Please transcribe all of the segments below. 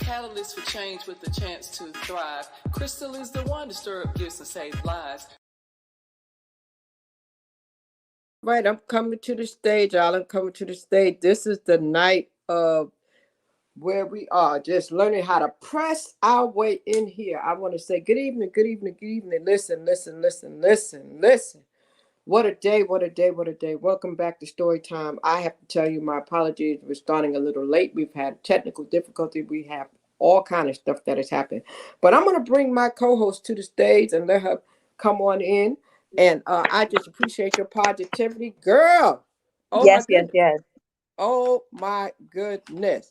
catalyst for change with the chance to thrive. Crystal is the one to stir up gifts and save lives. Right, I'm coming to the stage, y'all. I'm coming to the stage. This is the night of where we are just learning how to press our way in here. I want to say good evening, good evening, good evening. Listen, listen, listen, listen, listen. What a day, what a day, what a day. Welcome back to Storytime. I have to tell you my apologies. We're starting a little late. We've had technical difficulty. We have all kind of stuff that has happened. But I'm going to bring my co-host to the stage and let her come on in. And I just appreciate your positivity. Girl, oh my Yes, yes, goodness. yes. Oh my goodness.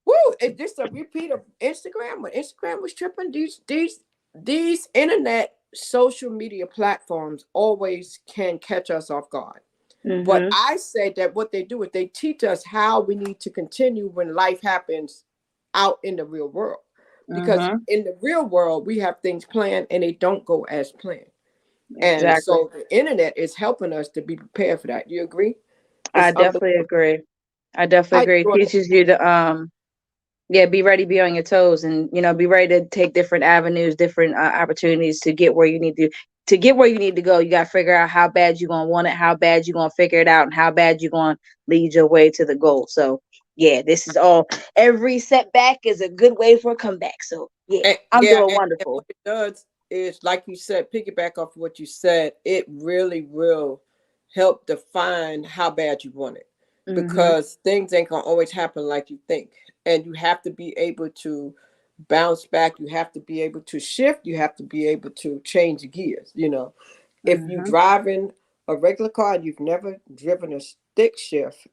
Woo! Is this a repeat of Instagram? When Instagram was tripping, these internet social media platforms always can catch us off guard. But Mm-hmm. I say that what they do is they teach us how we need to continue when life happens out in the real world. Because Mm-hmm. in the real world, we have things planned and they don't go as planned. And Exactly. so the internet is helping us to be prepared for that. You agree? I It's definitely unbelievable. agree. I definitely How you agree. It doing? teaches you to yeah, be ready, be on your toes, and be ready to take different avenues, different opportunities to get where you need to get where you need to go. You got to figure out how bad you're gonna want it, how bad you're gonna figure it out, and how bad you're gonna lead your way to the goal. So yeah, this is all. Every setback is a good way for a comeback. So yeah, And, I'm yeah, doing and what wonderful. it does is, like you said, piggyback off what you said, it really will help define how bad you want it. Mm-hmm. Because things ain't gonna always happen like you think. And you have to be able to bounce back, you have to be able to shift, you have to be able to change gears. If you Mm-hmm. driving a regular car and you've never driven a stick shift,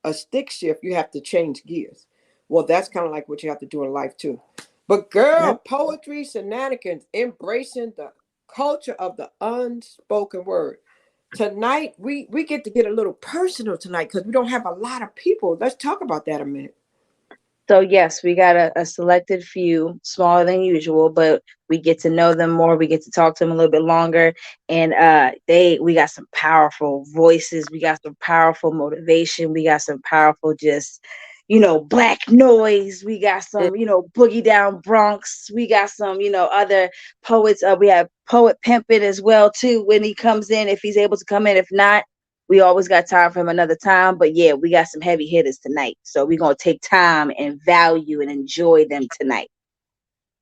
you have to change gears. Well, that's kind of like what you have to do in life too. But girl, Yep. poetry, shenanigans, embracing the culture of the unspoken word. Tonight, we get a little personal tonight because we don't have a lot of people. Let's talk about that a minute. So yes, we got a selected few, smaller than usual, but we get to know them more. We get to talk to them a little bit longer, and we got some powerful voices. We got some powerful motivation. We got some powerful just black noise. We got Mm. some boogie down Bronx. We got some other poets. We have poet Pimpin as well too when he comes in, if he's able to come in. If not, we always got time for him another time. But yeah, we got some heavy hitters tonight. So we're going to take time and value and enjoy them tonight.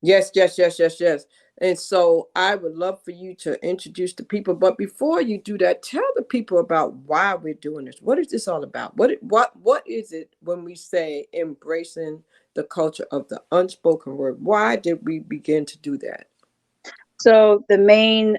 Yes, yes, yes, yes, yes. And so I would love for you to introduce the people. But before you do that, tell the people about why we're doing this. What is this all about? What is it when we say embracing the culture of the unspoken word? Why did we begin to do that? So the main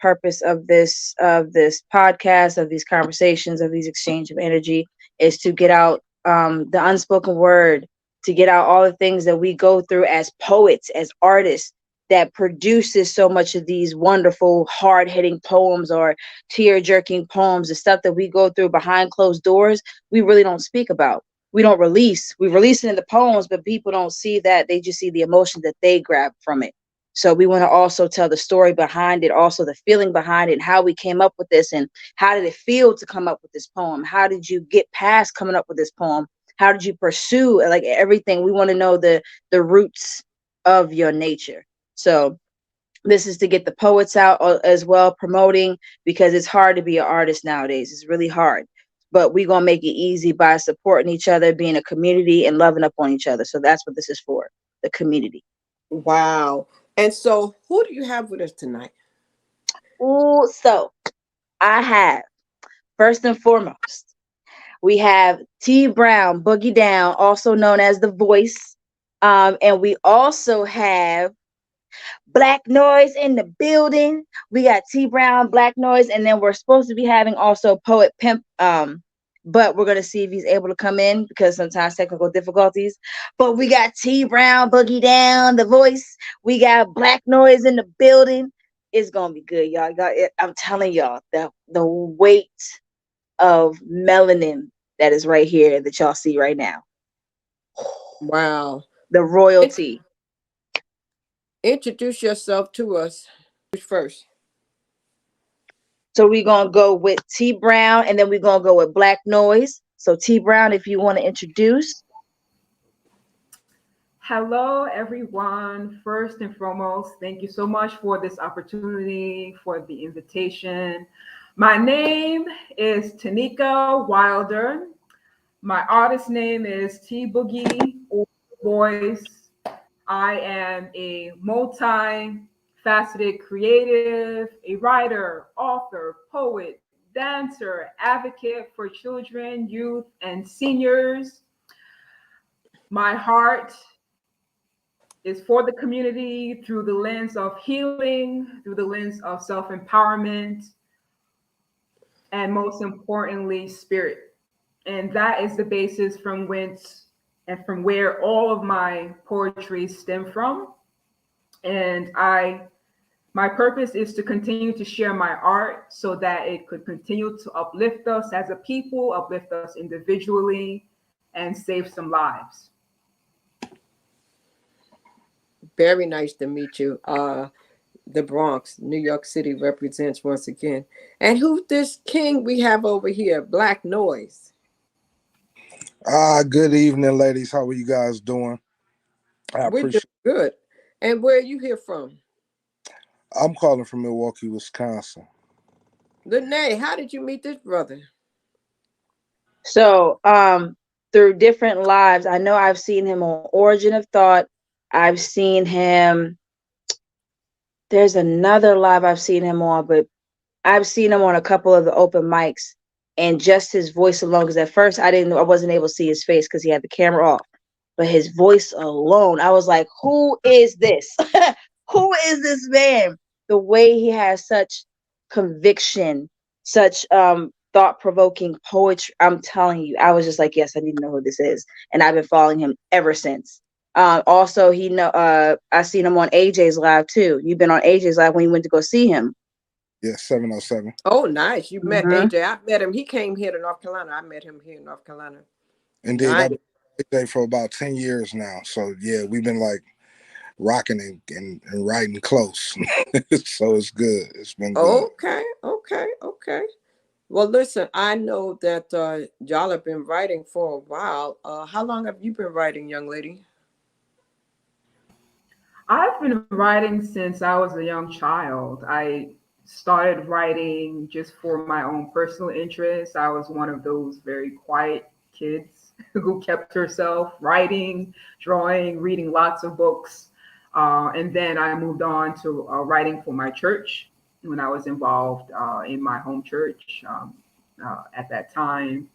purpose of this podcast, of these conversations, of these exchange of energy, is to get out the unspoken word, to get out all the things that we go through as poets, as artists, that produces so much of these wonderful, hard-hitting poems or tear-jerking poems. The stuff that we go through behind closed doors, we really don't speak about. We don't release. We release it in the poems, but people don't see that. They just see the emotion that they grab from it. So we want to also tell the story behind it, also the feeling behind it, and how we came up with this, and how did it feel to come up with this poem? How did you get past coming up with this poem? How did you pursue, like, everything? We want to know the roots of your nature. So this is to get the poets out as well, promoting, because it's hard to be an artist nowadays. It's really hard. But we're gonna make it easy by supporting each other, being a community, and loving up on each other. So that's what this is for, the community. Wow. And so who do you have with us tonight? Ooh, so I have, first and foremost, we have T Brown, Boogie Down, also known as The Voice. And we also have Black Noise in the building. We got T Brown, Black Noise, and then we're supposed to be having also Poet Pimp. But we're gonna see if he's able to come in because sometimes technical difficulties. But we got T Brown, Boogie Down, The Voice. We got Black Noise in the building. It's gonna be good, y'all. I'm telling y'all, the weight of melanin that is right here that y'all see right now. Wow. The In- royalty. Introduce yourself to us first. So we're gonna go with T Brown, and then we're gonna go with Black Noise. So T Brown, if you want to introduce. Hello, everyone. First and foremost, thank you so much for this opportunity, for the invitation. My name is Tanika Wilder. My artist name is T Boogie or Voice. I am a multi-faceted creative, a writer, author, poet, dancer, advocate for children, youth, and seniors. My heart is for the community through the lens of healing, through the lens of self empowerment, and most importantly, spirit. And that is the basis from whence and from where all of my poetry stem from. And my purpose is to continue to share my art so that it could continue to uplift us as a people, uplift us individually, and save some lives. Very nice to meet you. The Bronx, New York City represents once again. And who's this king we have over here? Black Noise. Good evening, ladies. How are you guys doing? I We're doing appreciate. good. And where are you here from? I'm calling from Milwaukee, Wisconsin. Lene, how did you meet this brother? So, through different lives, I know I've seen him on Origin of Thought. I've seen him. There's another live I've seen him on, but I've seen him on a couple of the open mics, and just his voice alone. Because at first I wasn't able to see his face because he had the camera off, but his voice alone, I was like, "Who is this? Who is this man?" The way he has such conviction, such thought-provoking poetry. I'm telling you, I was just like, "Yes, I need to know who this is," and I've been following him ever since. Also, I seen him on AJ's live too. You've been on AJ's live when you went to go see him. Yeah, 707. Oh, nice. You met Mm-hmm. AJ. I met him. He came here to North Carolina. I met him here in North Carolina. Indeed, I've Nice. been with AJ for about 10 years now. So, yeah, we've been like rocking and riding close. So it's good. It's been good. Okay, okay, okay. Well, listen, I know that y'all have been writing for a while. How long have you been writing, young lady? I've been writing since I was a young child. I started writing just for my own personal interest. I was one of those very quiet kids who kept herself writing, drawing, reading lots of books. And then I moved on to writing for my church when I was involved in my home church. At that time,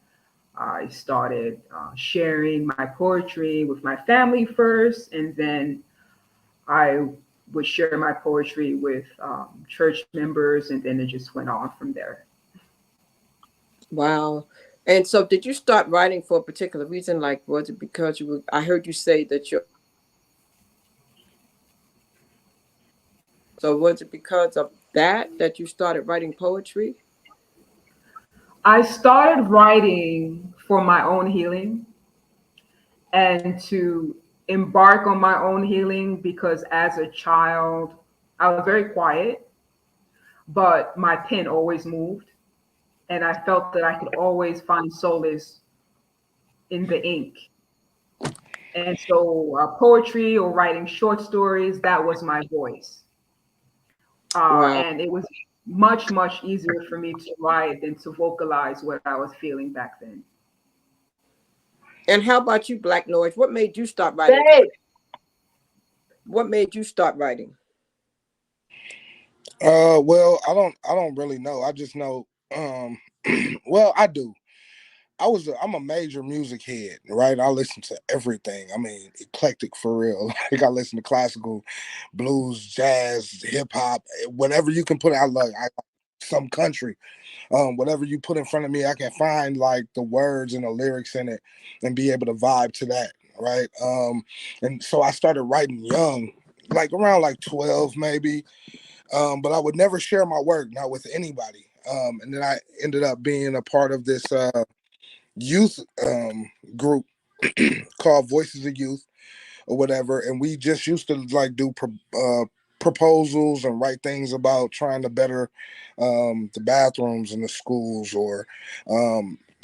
I started sharing my poetry with my family first, and then I would share my poetry with church members, and then it just went on from there. Wow. And so did you start writing for a particular reason? Like, was it because you were, I heard you say that you're, so was it because of that you started writing poetry? I started writing for my own healing and to embark on my own healing because as a child, I was very quiet, but my pen always moved. And I felt that I could always find solace in the ink. And so, poetry or writing short stories, that was my voice. Wow. And it was much, much easier for me to write than to vocalize what I was feeling back then. And how about you, Black Noise? What made you start writing? What made you start writing? Well, I don't really know. I just know well, I do. I'm a major music head, right? I listen to everything. I mean, eclectic for real. Like I listen to classical, blues, jazz, hip hop, whatever you can put. I some country. Whatever you put in front of me, I can find like the words and the lyrics in it, and be able to vibe to that, right? And so I started writing young, like around like 12 maybe. But I would never share my work, not with anybody. And then I ended up being a part of this youth group called Voices of Youth or whatever, and we just used to like do proposals and write things about trying to better the bathrooms in the schools or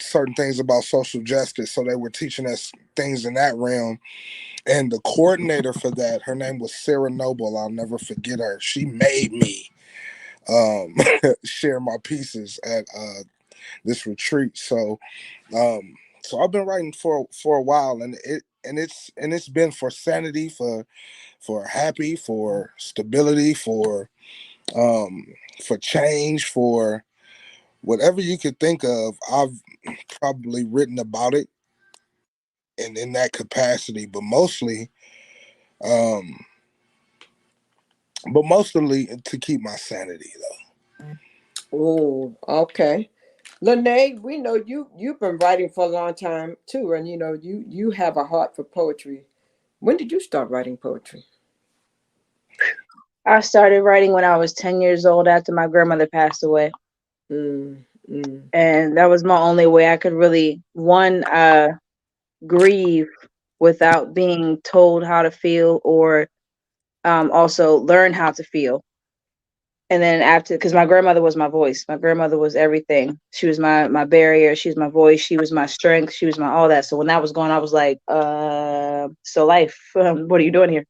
certain things about social justice. So they were teaching us things in that realm. And the coordinator for that, her name was Sarah Noble. I'll never forget her. She made me share my pieces at this retreat. So I've been writing for a while, and it's been for sanity, for happy, for stability, for change, for whatever you could think of. I've probably written about it and in that capacity, but mostly to keep my sanity though. Oh, okay. Lene, we know you've been writing for a long time too, and you have a heart for poetry. When did you start writing poetry? I started writing when I was 10 years old after my grandmother passed away. Mm, mm. And that was my only way I could really, one, grieve without being told how to feel, or also learn how to feel. And then after, because my grandmother was my voice. My grandmother was everything. She was my barrier. She was my voice. She was my strength. She was my all that. So when that was gone, I was like, so life, what are you doing here?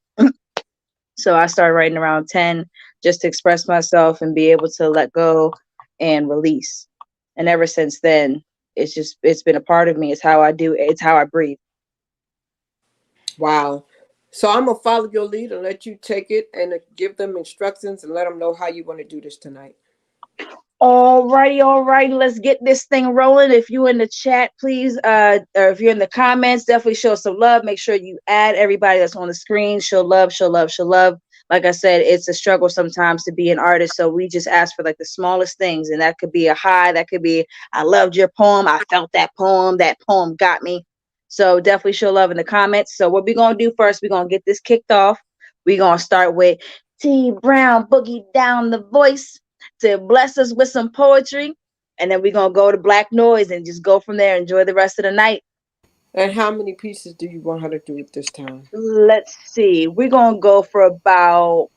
So I started writing around 10 just to express myself and be able to let go and release. And ever since then, it's been a part of me. It's how I do. It's how I breathe. Wow. So I'm gonna follow your lead and let you take it and give them instructions and let them know how you want to do this tonight. All righty. Let's get this thing rolling. If you in the chat, please, or if you're in the comments, definitely show some love. Make sure you add everybody that's on the screen. Show love. Like I said, it's a struggle sometimes to be an artist. So we just ask for like the smallest things. And that could be a hi, that could be, I loved your poem. I felt that poem got me. So definitely show love in the comments. So what we're going to do first, we're going to get this kicked off. We're going to start with T Brown, Boogie Down the Voice, to bless us with some poetry. And then we're going to go to Black Noise and just go from there. Enjoy the rest of the night. And how many pieces do you want her to do at this time? Let's see. We're going to go for about,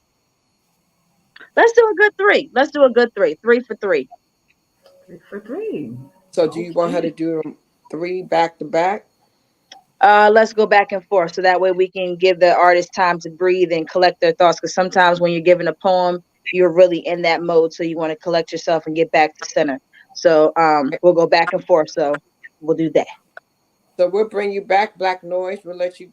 let's do a good three. Let's do a good three. 3 for 3. 3 for 3. So do you want her to do them 3 back to back? Let's go back and forth. So that way we can give the artist time to breathe and collect their thoughts. Because sometimes when you're giving a poem, you're really in that mode. So you want to collect yourself and get back to center. So we'll go back and forth. So we'll do that. So we'll bring you back, Black Noise. We'll let you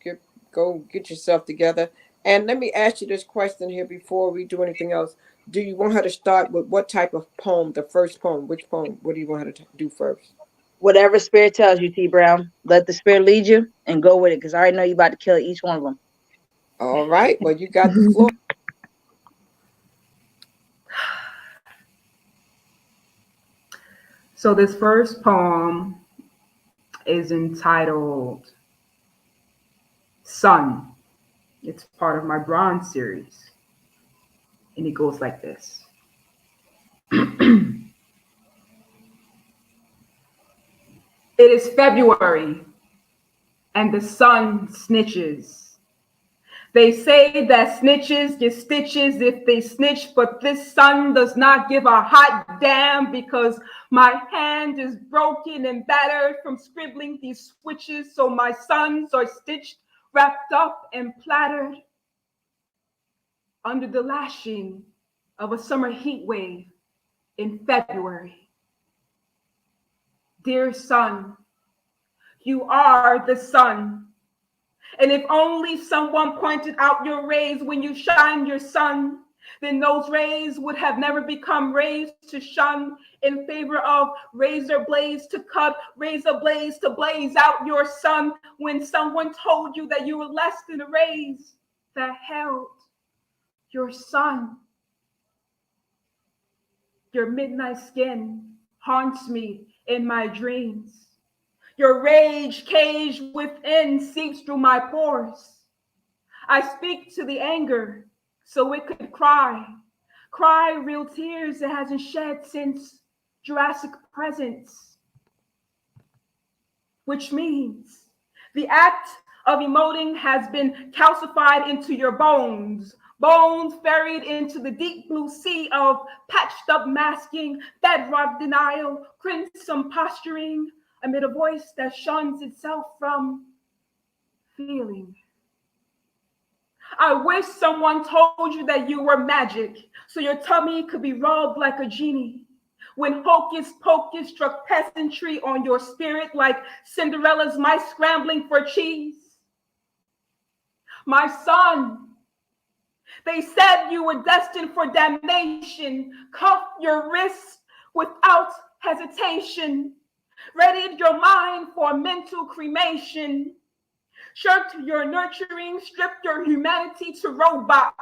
go get yourself together. And let me ask you this question here before we do anything else. Do you want her to start with what type of poem? The first poem. Which poem? What do you want her to do first? Whatever spirit tells you, T Brown. Let the spirit lead you and go with it. Because I already know you about to kill each one of them. All right. Well, you got the floor. So this first poem is entitled Sun. It's part of my Bronze series. And it goes like this. It is February, and the sun snitches. They say that snitches get stitches if they snitch, but this sun does not give a hot damn because my hand is broken and battered from scribbling these switches, so my sons are stitched, wrapped up, and plattered under the lashing of a summer heat wave in February. Dear sun, you are the sun. And if only someone pointed out your rays when you shine your sun, then those rays would have never become rays to shun in favor of razor blades to cut, razor blades to blaze out your sun when someone told you that you were less than a rays that held your sun. Your midnight skin haunts me in my dreams. Your rage caged within seeps through my pores. I speak to the anger so it could cry real tears it hasn't shed since Jurassic presence, which means the act of emoting has been calcified into your bones, bones buried into the deep blue sea of patched up masking, bedrock denial, crimson posturing, amid a voice that shuns itself from feeling. I wish someone told you that you were magic, so your tummy could be rubbed like a genie. When hocus pocus struck peasantry on your spirit like Cinderella's mice scrambling for cheese. My son, they said you were destined for damnation. Cuff your wrists without hesitation. Readied your mind for mental cremation. Shirked your nurturing, stripped your humanity to robots.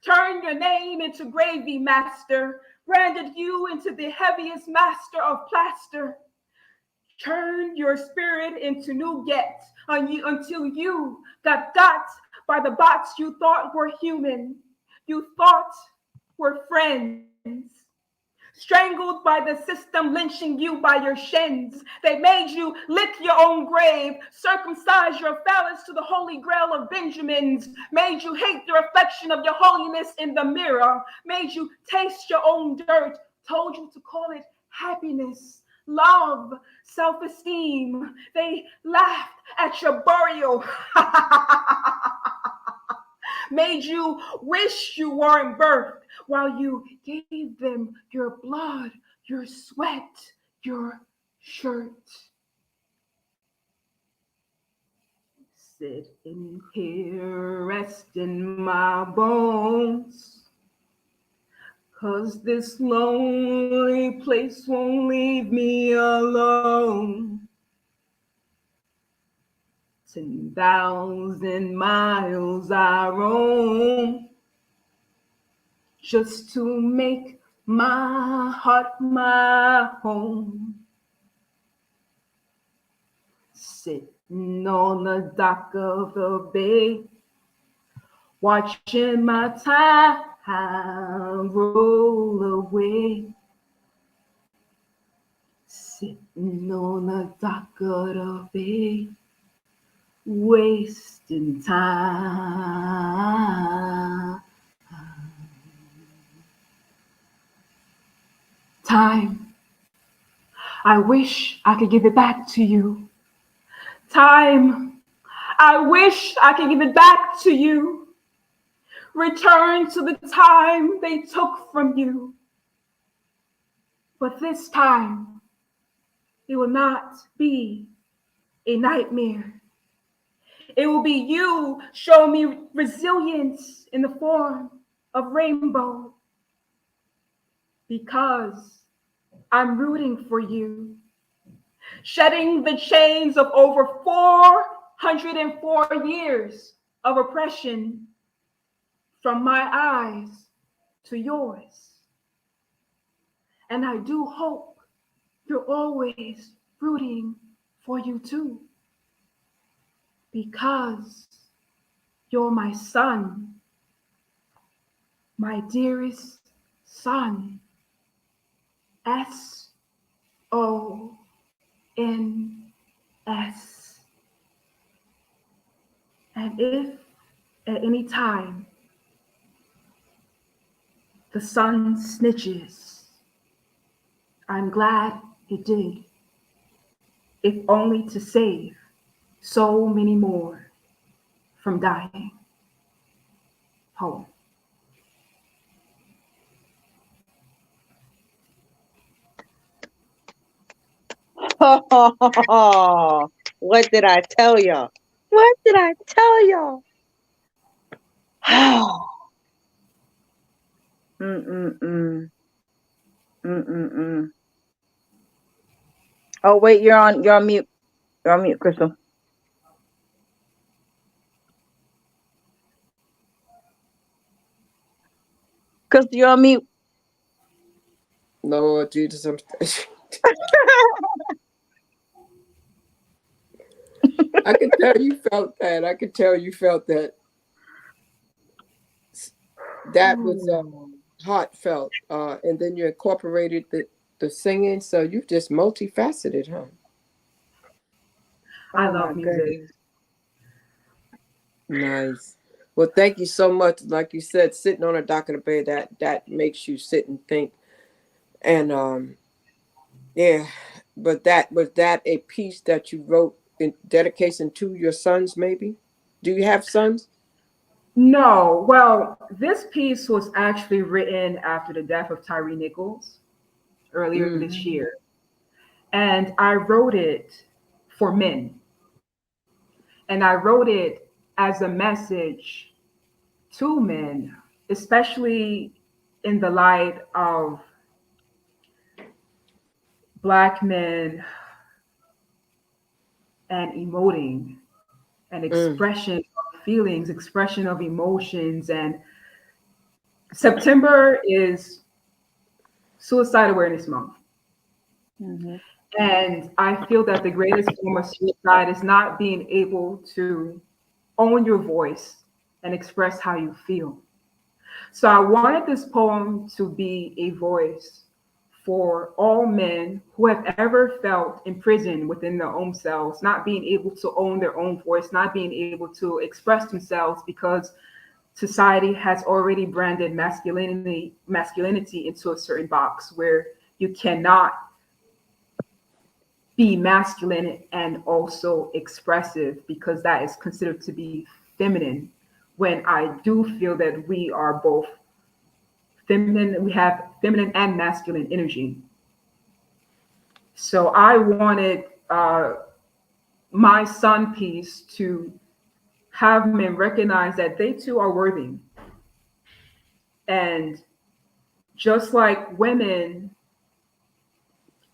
Turned your name into gravy master. Branded you into the heaviest master of plaster. Turned your spirit into nougat until you got by the bots you thought were human, you thought were friends. Strangled by the system lynching you by your shins. They made you lick your own grave, circumcise your phallus to the holy grail of Benjamins, made you hate the reflection of your holiness in the mirror, made you taste your own dirt, told you to call it happiness, love, self-esteem. They laughed at your burial. Made you wish you weren't birthed while you gave them your blood, your sweat, your shirt. Sitting here resting my bones, 'cause this lonely place won't leave me alone. 10,000 miles I roam just to make my heart my home. Sitting on the dock of the bay, watching my time roll away. Sitting on the dock of the bay, wasting time. Time, I wish I could give it back to you. Time, I wish I could give it back to you. Return to the time they took from you. But this time, it will not be a nightmare. It will be you show me resilience in the form of rainbow. Because I'm rooting for you. Shedding the chains of over 404 years of oppression from my eyes to yours. And I do hope you're always rooting for you too. Because you're my son, my dearest son. SONS. And if at any time the sun snitches, I'm glad it did, if only to save so many more from dying. Poem. Oh, what did I tell y'all? What did I tell y'all? Oh wait, you're on mute. You're on mute, Crystal. Crystal, you're on mute. Lord Jesus, I'm I could tell you felt that. I could tell you felt that. That was heartfelt. And then you incorporated the singing. So you're just multifaceted, huh? I love music. Nice. Well, thank you so much. Like you said, sitting on a dock of the bay, that makes you sit and think. And yeah, But that was that a piece that you wrote in dedication to your sons, maybe? Do you have sons? No, well, this piece was actually written after the death of Tyree Nichols earlier Mm. this year. And I wrote it for men. And I wrote it as a message to men, especially in the light of Black men and emoting and Mm. expression of feelings, expression of emotions. And September is Suicide Awareness Month. Mhm. And I feel that the greatest form of suicide is not being able to own your voice and express how you feel. So I wanted this poem to be a voice for all men who have ever felt imprisoned within their own selves, not being able to own their own voice, not being able to express themselves because society has already branded masculinity into a certain box where you cannot be masculine and also expressive because that is considered to be feminine, when I do feel that we are both feminine, we have feminine and masculine energy. So I wanted my son piece to have men recognize that they too are worthy. And just like women,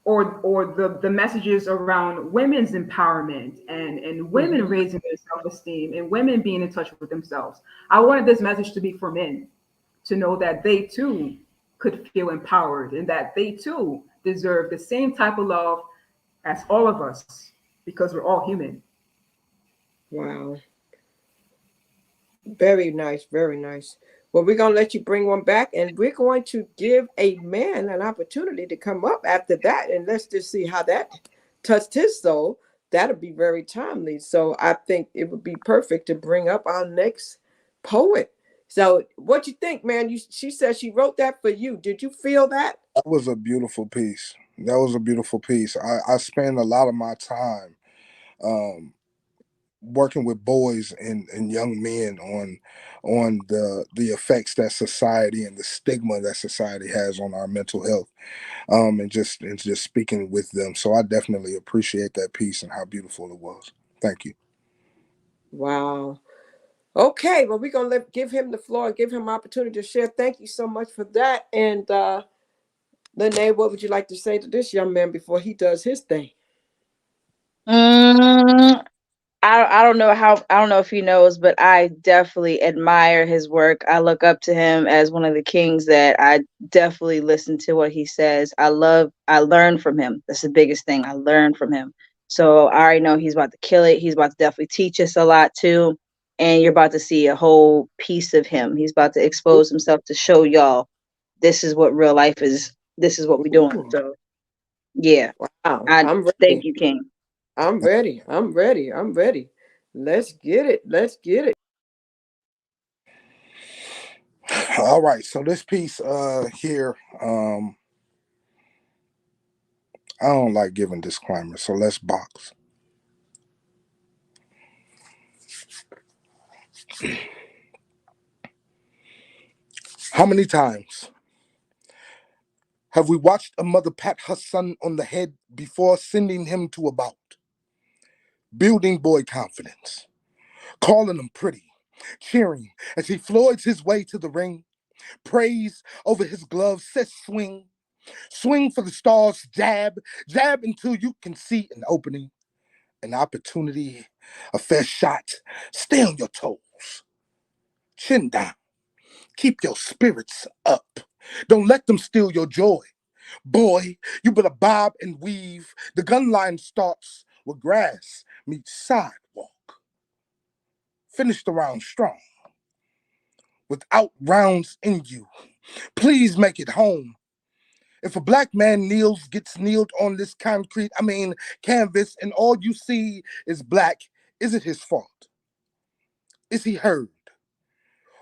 or the messages around women's empowerment and women Mhm. raising their self-esteem and women being in touch with themselves. I wanted this message to be for men to know that they too could feel empowered and that they too deserve the same type of love as all of us because we're all human. Wow. Very nice, very nice. Well, we're going to let you bring one back, and we're going to give a man an opportunity to come up after that, and let's just see how that touched his soul. That'll be very timely. So I think it would be perfect to bring up our next poet. So what you think, man? She said she wrote that for you. Did you feel that? That was a beautiful piece. That was a beautiful piece. I spend a lot of my time um, working with boys and young men on the effects that society and the stigma that society has on our mental health, and just speaking with them. So I definitely appreciate that piece and how beautiful it was. Thank you. Wow. Okay, well, we're going to give him the floor and give him opportunity to share. Thank you so much for that. And Lene, what would you like to say to this young man before he does his thing? Mm, I don't know how, I don't know if he knows, but I definitely admire his work. I look up to him as one of the kings that I definitely listen to what he says. I learn from him. That's the biggest thing. I learn from him. So I already know he's about to kill it. He's about to definitely teach us a lot too. And you're about to see a whole piece of him. He's about to expose himself to show y'all this is what real life is. This is what we're doing. Ooh, So yeah, wow, I I'm thank ready. you, King. I'm ready. I'm ready. I'm ready. Let's get it. Let's get it. All right, so this piece here, I don't like giving disclaimers, so let's box. How many times have we watched a mother pat her son on the head before sending him to a bout? Building boy confidence, calling him pretty, cheering as he floors his way to the ring. Praise over his gloves says swing, swing for the stars, jab, jab until you can see an opening, an opportunity, a fair shot. Stay on your toes, chin down, keep your spirits up. Don't let them steal your joy. Boy, you better bob and weave. The gun line starts where grass meets sidewalk. Finish the round strong, without rounds in you. Please make it home. If a black man kneels, gets kneeled on this concrete, canvas, and all you see is black, is it his fault? Is he heard?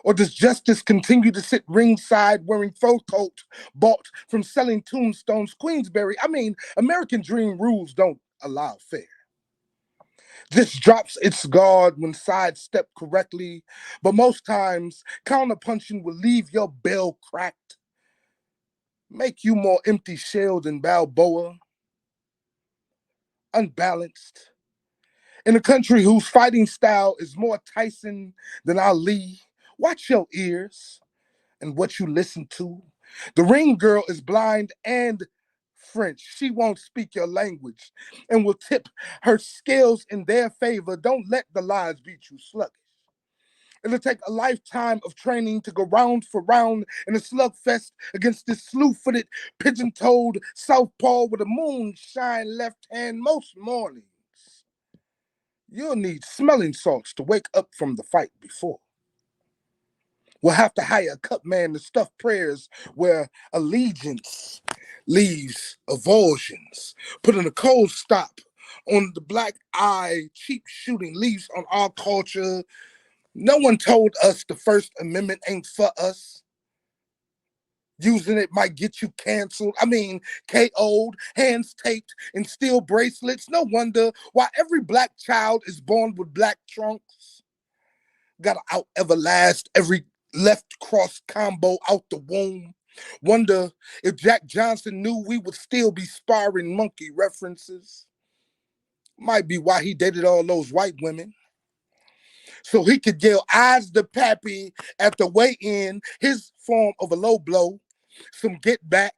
Or does justice continue to sit ringside wearing fur coat bought from selling tombstones Queensberry? I mean, American dream rules don't allow fair. Just drops its guard when sidestepped correctly, but most times counterpunching will leave your bell cracked, make you more empty shelled than Balboa, unbalanced. In a country whose fighting style is more Tyson than Ali, watch your ears and what you listen to. The ring girl is blind and French. She won't speak your language and will tip her scales in their favor. Don't let the lies beat you sluggish. It'll take a lifetime of training to go round for round in a slugfest against this slew-footed, pigeon-toed southpaw with a moonshine left hand most mornings. You'll need smelling salts to wake up from the fight before. We'll have to hire a cut man to stuff prayers where allegiance leaves avulsions. Putting a cold stop on the black eye, cheap shooting leaves on our culture. No one told us the First Amendment ain't for us. Using it might get you canceled. I mean, KO'd, hands taped, and steel bracelets. No wonder why every black child is born with black trunks. Gotta out everlast every left cross combo out the womb. Wonder if Jack Johnson knew we would still be sparring monkey references. Might be why he dated all those white women. So he could yell eyes the pappy at the weigh-in, his form of a low blow, some get back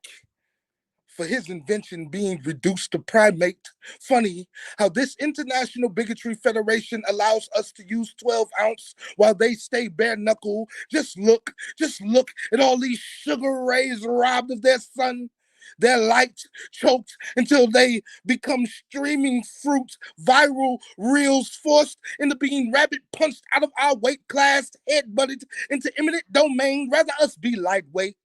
for his invention being reduced to primate. Funny how this International Bigotry Federation allows us to use 12-ounce while they stay bare knuckle. Just look at all these sugar rays robbed of their sun. Their light choked until they become streaming fruit, viral reels forced into being rabbit punched out of our weight class, head-butted into eminent domain. Rather us be lightweight.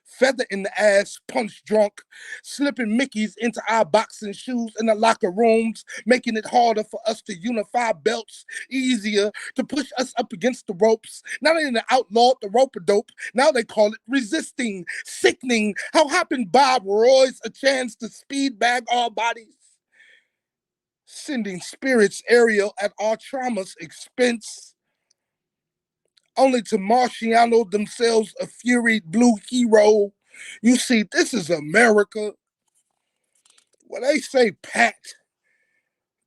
Feather in the ass, punch drunk, slipping Mickeys into our boxing shoes in the locker rooms, making it harder for us to unify belts, easier to push us up against the ropes. Not only they outlawed the rope-a-dope, now they call it resisting, sickening. How happened Bob Roy's a chance to speed bag our bodies? Sending spirits aerial at our trauma's expense, only to Marciano themselves a fury blue hero. You see, this is America. When they say pat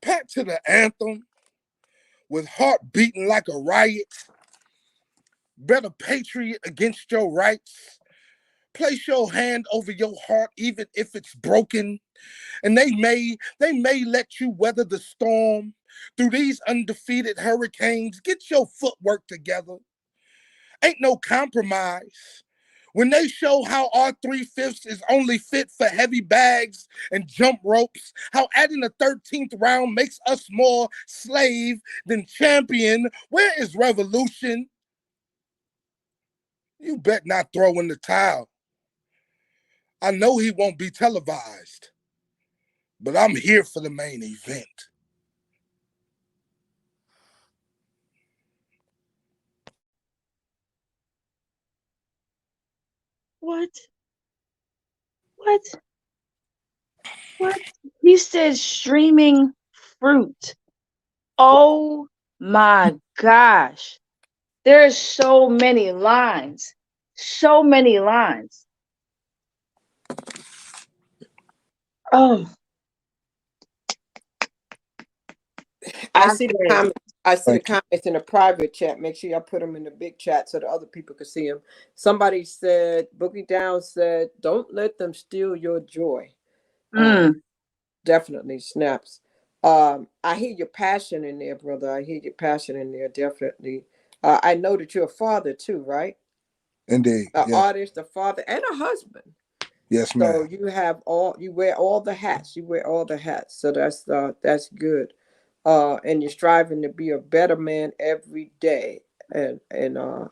to the anthem, with heart beating like a riot, better patriot against your rights. Place your hand over your heart even if it's broken, and they may let you weather the storm through these undefeated hurricanes. Get your footwork together. Ain't no compromise. When they show how our 3/5 is only fit for heavy bags and jump ropes, how adding a 13th round makes us more slave than champion, where is revolution? You bet not throw in the towel. I know he won't be televised, but I'm here for the main event. What? What? What? He said streaming fruit. Oh my gosh. There's so many lines. So many lines. Oh, I I see the said, comments. I see the Thank you. comments in the private chat. Make sure y'all put them in the big chat so the other people can see them. Somebody said, Boogie Down said, "Don't let them steal your joy." Definitely snaps. I hear your passion in there, brother. I hear your passion in there. Definitely. I know that you're a father too, right? Indeed. An Yes. artist, a father, and a husband. Yes, So ma'am. you wear all the hats. You wear all the hats. So that's good. And you're striving to be a better man every day. And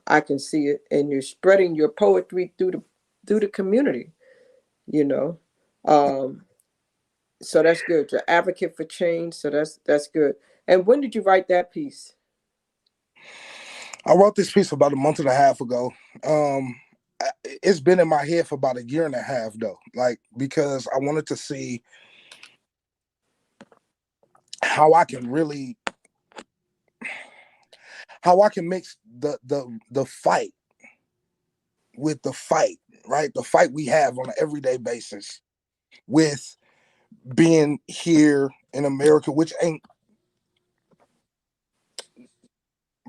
I can see it. And you're spreading your poetry through the community, you know. So that's good. You're advocate for change. So that's good. And when did you write that piece? I wrote this piece about a month and a half ago. It's been in my head for about a year and a half though, like because I wanted to see how I can really mix the fight with the fight, right? The fight we have on an everyday basis with being here in America, which ain't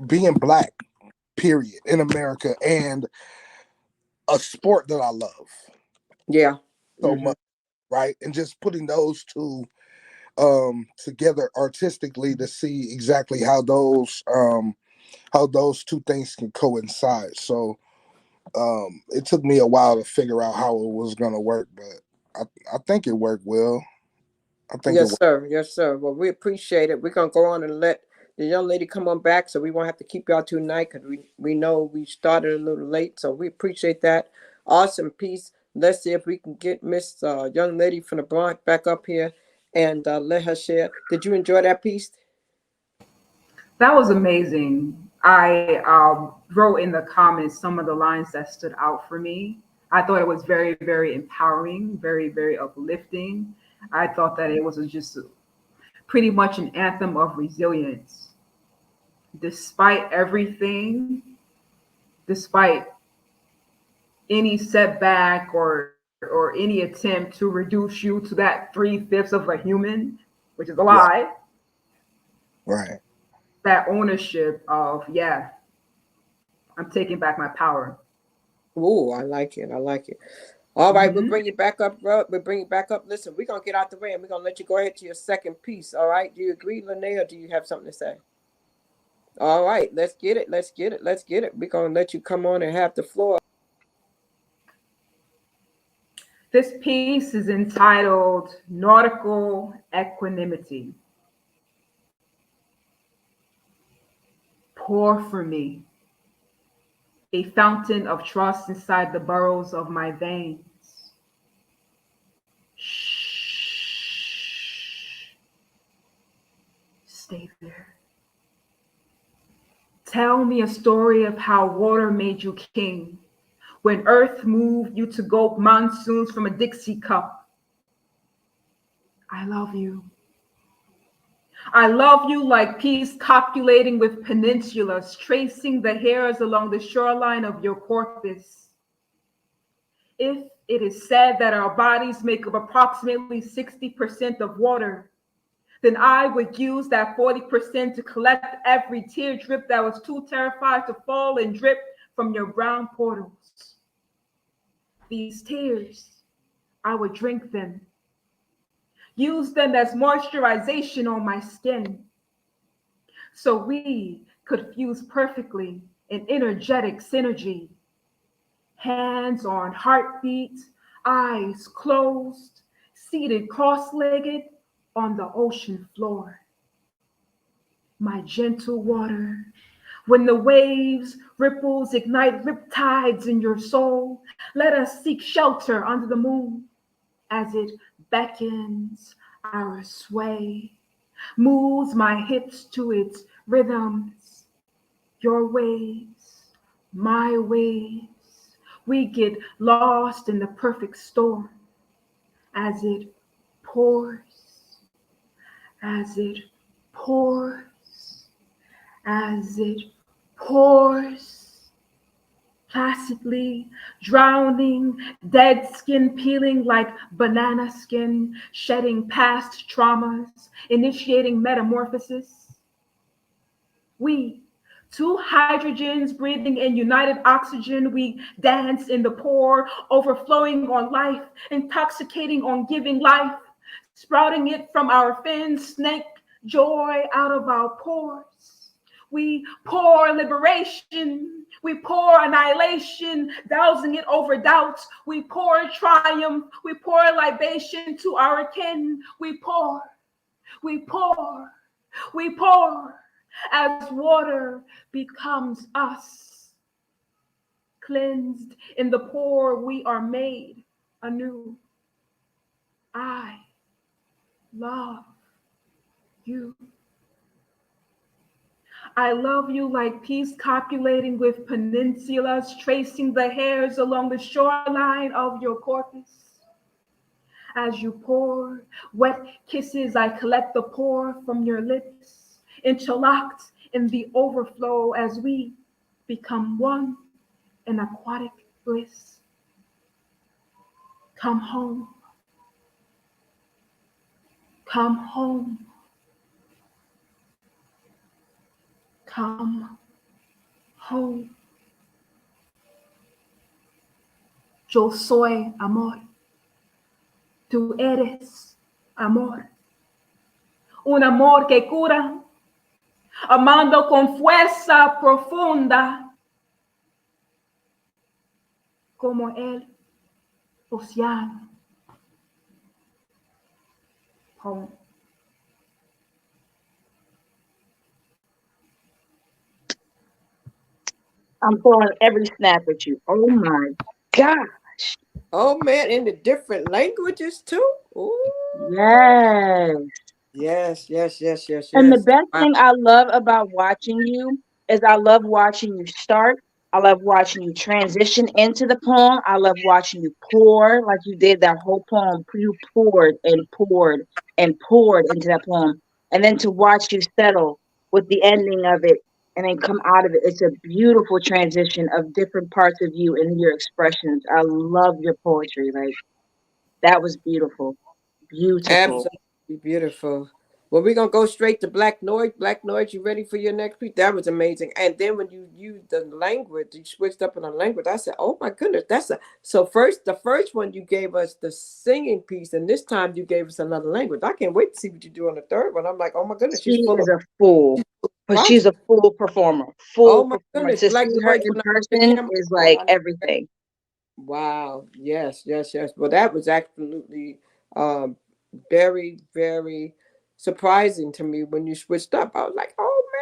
being black, period, in America, and a sport that I love Yeah. so much, right? And just putting those two together artistically to see exactly how those two things can coincide. So it took me a while to figure out how it was gonna work, but I think it worked well. I think it Yes, worked. sir. Yes, sir. Well, we appreciate it. We're gonna go on and let the young lady come on back, so we won't have to keep y'all tonight because we know we started a little late. So we appreciate that. Awesome piece. Let's see if we can get Miss young lady from the Bronx back up here and let her share. Did you enjoy that piece? That was amazing. I wrote in the comments some of the lines that stood out for me. I thought it was very, very empowering, very, very uplifting. I thought that it was just pretty much an anthem of resilience. Despite everything, despite any setback or any attempt to reduce you to that 3/5 of a human, which is a Right, lie, right. that ownership of, yeah, I'm taking back my power. Oh, I like it. I like it. All right, we'll Hmm. bring you back up, bro. We'll bring you back up. Listen, we're gonna get out the way and we're gonna let you go ahead to your second piece. All right. Do you agree, Lene, or do you have something to say? All right, let's get it. Let's get it. Let's get it. We're gonna let you come on and have the floor. This piece is entitled Nautical Equanimity. Pour for me a fountain of trust inside the burrows of my veins. Shh. Stay there. Tell me a story of how water made you king, when earth moved you to gulp monsoons from a Dixie cup. I love you. I love you like peace copulating with peninsulas, tracing the hairs along the shoreline of your corpus. If it is said that our bodies make up approximately 60% of water, then I would use that 40% to collect every tear drip that was too terrified to fall and drip from your brown portals. These tears, I would drink them, use them as moisturization on my skin, so we could fuse perfectly in energetic synergy. Hands on heartbeat, eyes closed, seated cross-legged on the ocean floor. My gentle water, when the waves, ripples ignite riptides in your soul, let us seek shelter under the moon as it beckons our sway, moves my hips to its rhythms, your waves, my waves. We get lost in the perfect storm as it pours, as it pours, as it pours, placidly drowning, dead skin peeling like banana skin, shedding past traumas, initiating metamorphosis. We, two hydrogens breathing in united oxygen, we dance in the pour, overflowing on life, intoxicating on giving life, sprouting it from our fins, snake joy out of our pores. We pour liberation, we pour annihilation, dousing it over doubts. We pour triumph, we pour libation to our kin. We pour, we pour, we pour as water becomes us. Cleansed in the pour, we are made anew. I love you. I love you like peace copulating with peninsulas, tracing the hairs along the shoreline of your corpus. As you pour wet kisses, I collect the pour from your lips, interlocked in the overflow as we become one in aquatic bliss. Come home. Come home. Come home. Yo soy amor. Tú eres amor. Un amor que cura, amando con fuerza profunda, como el océano. Home. I'm throwing every snap at you. Oh my God. Oh man, in the different languages too. Ooh. Yes. Yes. And the best Wow. thing I love about watching you is I love watching you start. I love watching you transition into the poem. I love watching you pour like you did that whole poem. You poured and poured and poured into that poem. And then to watch you settle with the ending of it and then come out of it. It's a beautiful transition of different parts of you and your expressions. I love your poetry. Like, that was beautiful. Beautiful. Absolutely beautiful. Well, we're gonna go straight to Black Noise. Black Noise, you ready for your next piece? That was amazing. And then when you used the language, you switched up in the language. I said, "Oh my goodness, that's a." So first, the first one you gave us the singing piece, and this time you gave us another language. I can't wait to see what you do on the third one. I'm like, "Oh my goodness, She she's full is of a fool, but she's surprises." a full performer. Oh Full my performer. goodness, To Black see her Noise, in when I put the person camera is on, like I know. everything. Wow. Yes. Well, that was absolutely um, very surprising to me when you switched up. I was like, oh man.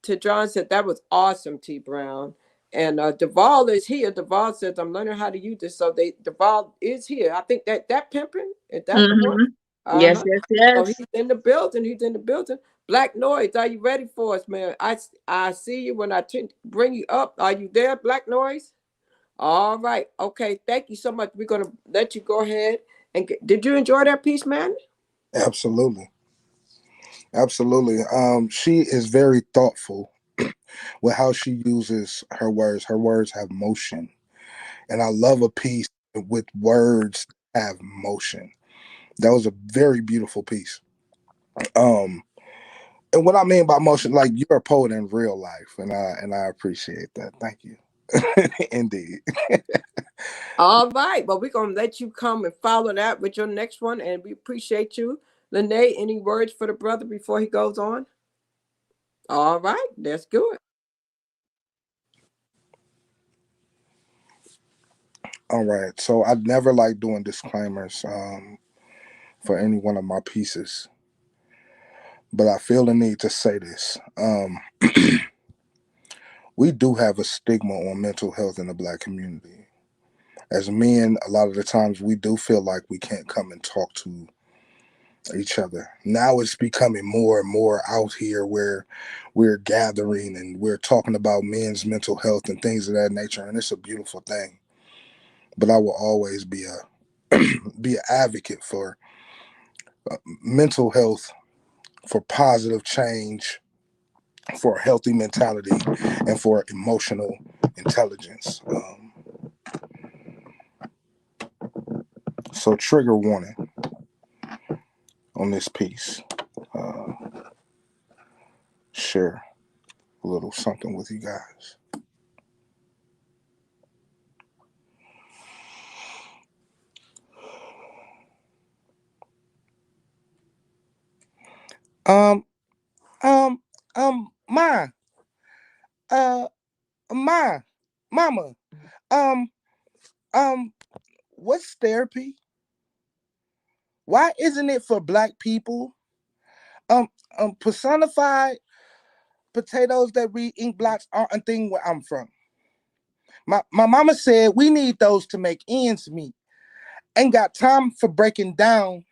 To John said that was awesome, T Brown. And Duval is here. Duval says I'm learning how to use this. So Duval is here. I think that pimping, is that the one? Hmm. Yes, Uh-huh. yes, So yes. he's in the building. He's in the building. Black Noise, are you ready for us, man? I see you when I bring you up. Are you there, Black Noise? All right. Okay. Thank you so much. We're gonna let you go ahead and did you enjoy that piece, man? Absolutely. She is very thoughtful with how she uses her words. Her words have motion. And I love a piece with words that have motion. That was a very beautiful piece. Um, and what I mean by motion, like, you're a poet in real life, and I appreciate that. Thank you. Indeed. All right. Well, we're gonna let you come and follow that with your next one, and we appreciate you. Lene, any words for the brother before he goes on? All right, that's good. All right. So I never like doing disclaimers for any one of my pieces, but I feel the need to say this. We do have a stigma on mental health in the Black community. As men, a lot of the times we do feel like we can't come and talk to each other. Now it's becoming more and more out here where we're gathering and we're talking about men's mental health and things of that nature, and it's a beautiful thing. But I will always be a be an advocate for mental health, for positive change, for a healthy mentality, and for emotional intelligence. So trigger warning on this piece. Uh, share a little something with you guys. Um, um, ma, uh, ma, mama, um, um, what's therapy? Why isn't it for Black people? Um, personified potatoes that read ink blots aren't a thing where I'm from. My mama said we need those to make ends meet. Ain't got time for breaking down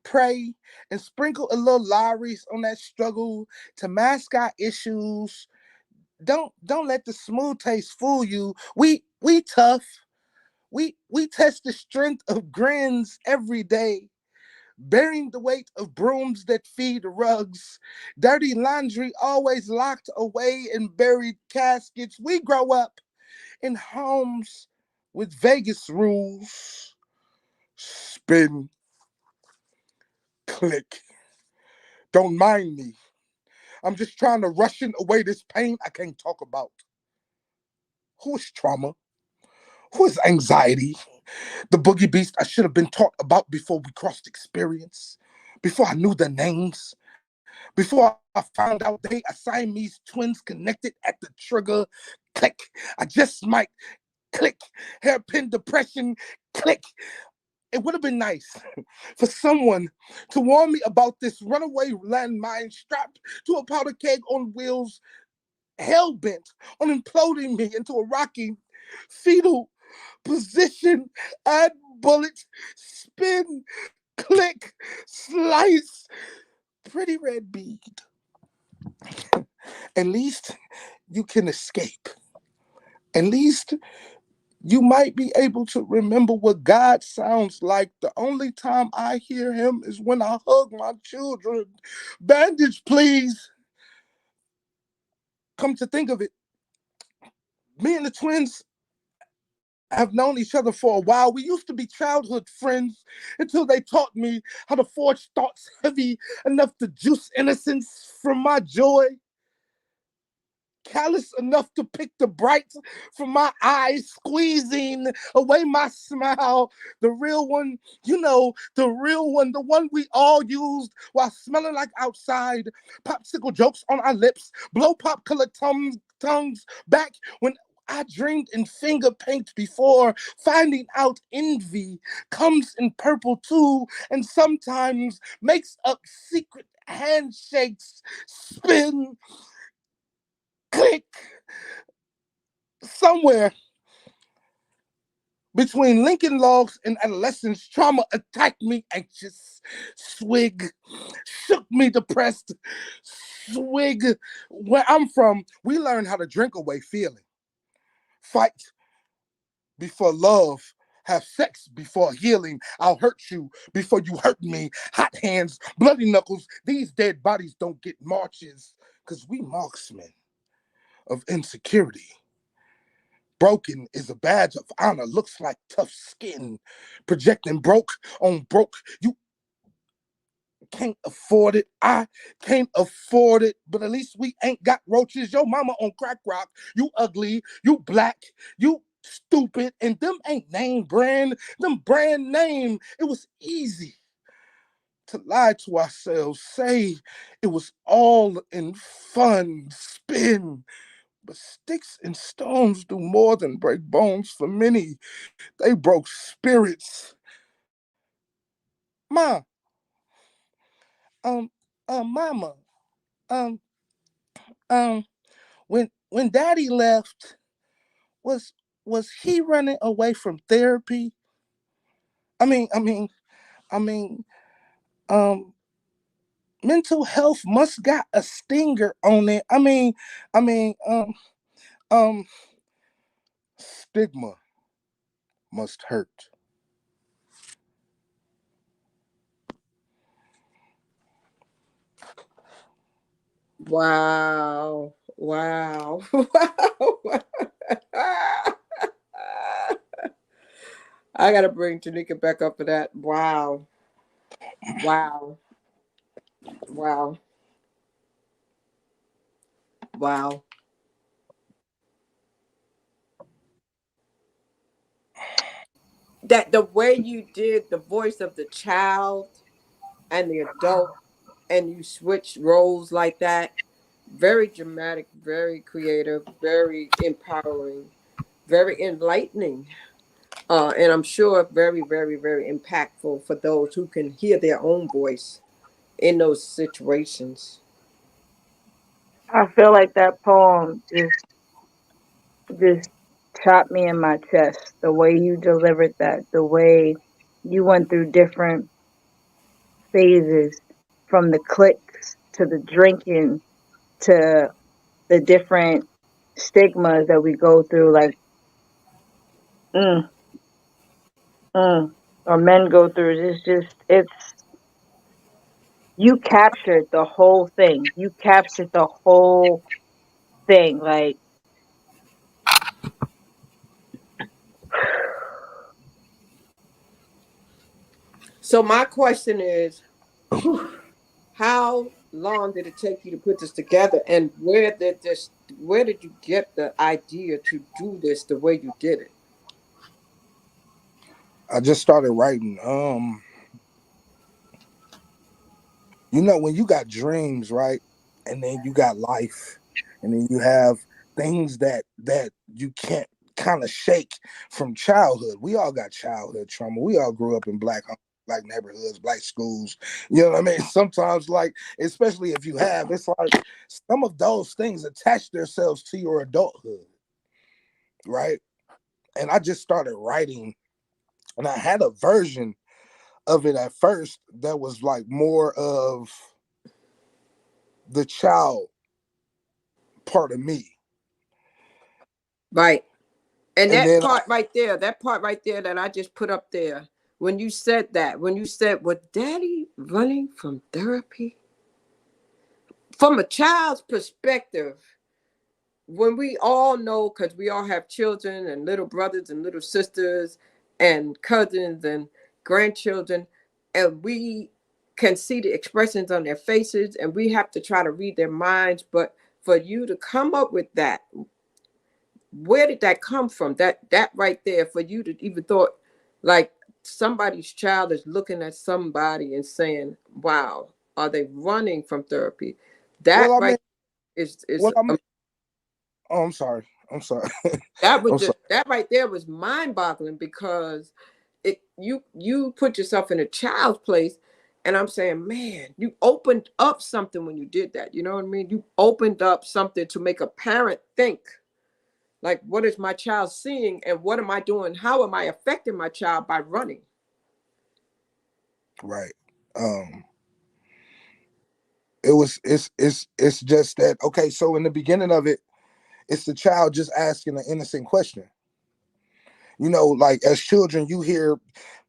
pray, and sprinkle a little Lowry's on that struggle to mask our issues. Don't let the smooth taste fool you. We tough. We test the strength of grins every day, bearing the weight of brooms that feed rugs, dirty laundry always locked away in buried caskets. We grow up in homes with Vegas rules. Spin, click. Don't mind me. I'm just trying to ration away this pain I can't talk about. Who is trauma? Who is anxiety? The boogie beast I should have been taught about before we crossed experience, before I knew their names, before I found out they a Siamese twins connected at the trigger. Click. I just might click. Hairpin depression. Click. It would have been nice for someone to warn me about this runaway landmine strapped to a powder keg on wheels, hell bent on imploding me into a rocky fetal position. Add bullet, spin, click, slice, pretty red bead. At least you can escape. At least you might be able to remember what God sounds like. The only time I hear him is when I hug my children. Bandage, please. Come to think of it, me and the twins have known each other for a while. We used to be childhood friends until they taught me how to forge thoughts heavy enough to juice innocence from my joy, callous enough to pick the bright from my eyes, squeezing away my smile. The real one, you know, the real one, the one we all used while smelling like outside. Popsicle jokes on our lips, blow pop colored tongues back when I dreamed in finger paint before finding out envy comes in purple too, and sometimes makes up secret handshakes. Spin, click. Somewhere between Lincoln Logs and adolescence, trauma attacked me anxious. Swig shook me depressed. Swig. Where I'm from, we learn how to drink away feeling. Fight before love. Have sex before healing. I'll hurt you before you hurt me. Hot hands, bloody knuckles. These dead bodies don't get marches because we marksmen of insecurity. Broken is a badge of honor, looks like tough skin. Projecting broke on broke. You can't afford it. I can't afford it. But at least we ain't got roaches. Your mama on crack rock. You ugly. You black. You stupid. And them ain't name brand. Them brand name. It was easy to lie to ourselves. Say it was all in fun. Spin. But sticks and stones do more than break bones for many. They broke spirits. Ma, um, mama, um, when daddy left, was was he running away from therapy? I mean, I mean, I mean, um, mental health must got a stinger on it. I mean, um, stigma must hurt. Wow. Wow. I gotta bring Tanika back up for that. Wow. Wow. Wow. Wow. That the way you did the voice of the child and the adult and you switch roles like that, very dramatic, very creative, very empowering, very enlightening. And I'm sure very, very, very impactful for those who can hear their own voice in those situations. I feel like that poem just chopped me in my chest. The way you delivered that, the way you went through different phases, from the clicks to the drinking to the different stigmas that we go through, like mm, or men go through. It's you captured the whole thing. You captured the whole thing. Like, So my question is, how long did it take you to put this together, and where did you get the idea to do this the way you did it? I just started writing. When you got dreams, right? And then you got life, and then you have things that you can't kind of shake from childhood. We all got childhood trauma. We all grew up in black homes, black neighborhoods, black schools. You know what I mean? Sometimes, like, especially if you have, it's like some of those things attach themselves to your adulthood, right? And I just started writing, and I had a version of it at first that was like more of the child part of me. Right. And And then that part right there that I just put up there, when you said, was daddy running from therapy? From a child's perspective, when we all know, because we all have children and little brothers and little sisters and cousins and grandchildren, and we can see the expressions on their faces, and we have to try to read their minds. But for you to come up with that, where did that come from? That right there, for you to even thought, like, somebody's child is looking at somebody and saying, wow, are they running from therapy? That well I mean right is well I mean oh I'm sorry. I'm sorry. that was I'm just sorry. that right there was mind-boggling, because you put yourself in a child's place, and I'm saying, man, you opened up something when you did that. You know what I mean? You opened up something to make a parent think, like, what is my child seeing, and what am I doing? How am I affecting my child by running? Right. Um it's just that, okay, so in the beginning of it, it's the child just asking an innocent question. Like, as children, you hear,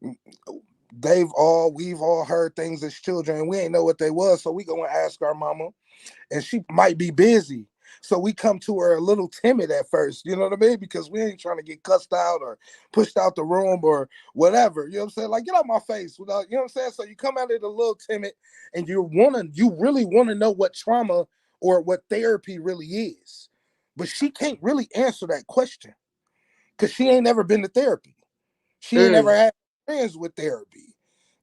we've all heard things as children, and we ain't know what they was, so we go and ask our mama, and she might be busy. So we come to her a little timid at first, you know what I mean? Because we ain't trying to get cussed out or pushed out the room or whatever. You know what I'm saying? Like, get out my face. Without, you know what I'm saying? So you come at it a little timid, and you really want to know what trauma or what therapy really is. But she can't really answer that question because she ain't never been to therapy. She ain't never Mm, had friends with therapy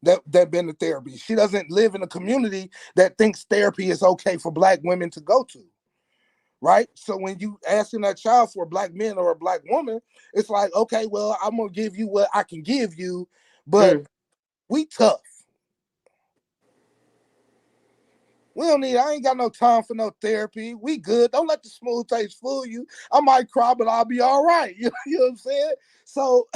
that been to therapy. She doesn't live in a community that thinks therapy is okay for black women to go to. Right? So when you asking that child for a black man or a black woman, it's like, okay, well, I'm gonna give you what I can give you, but mm, we tough. I ain't got no time for no therapy. We good. Don't let the smooth taste fool you. I might cry, but I'll be all right. You know what I'm saying? So,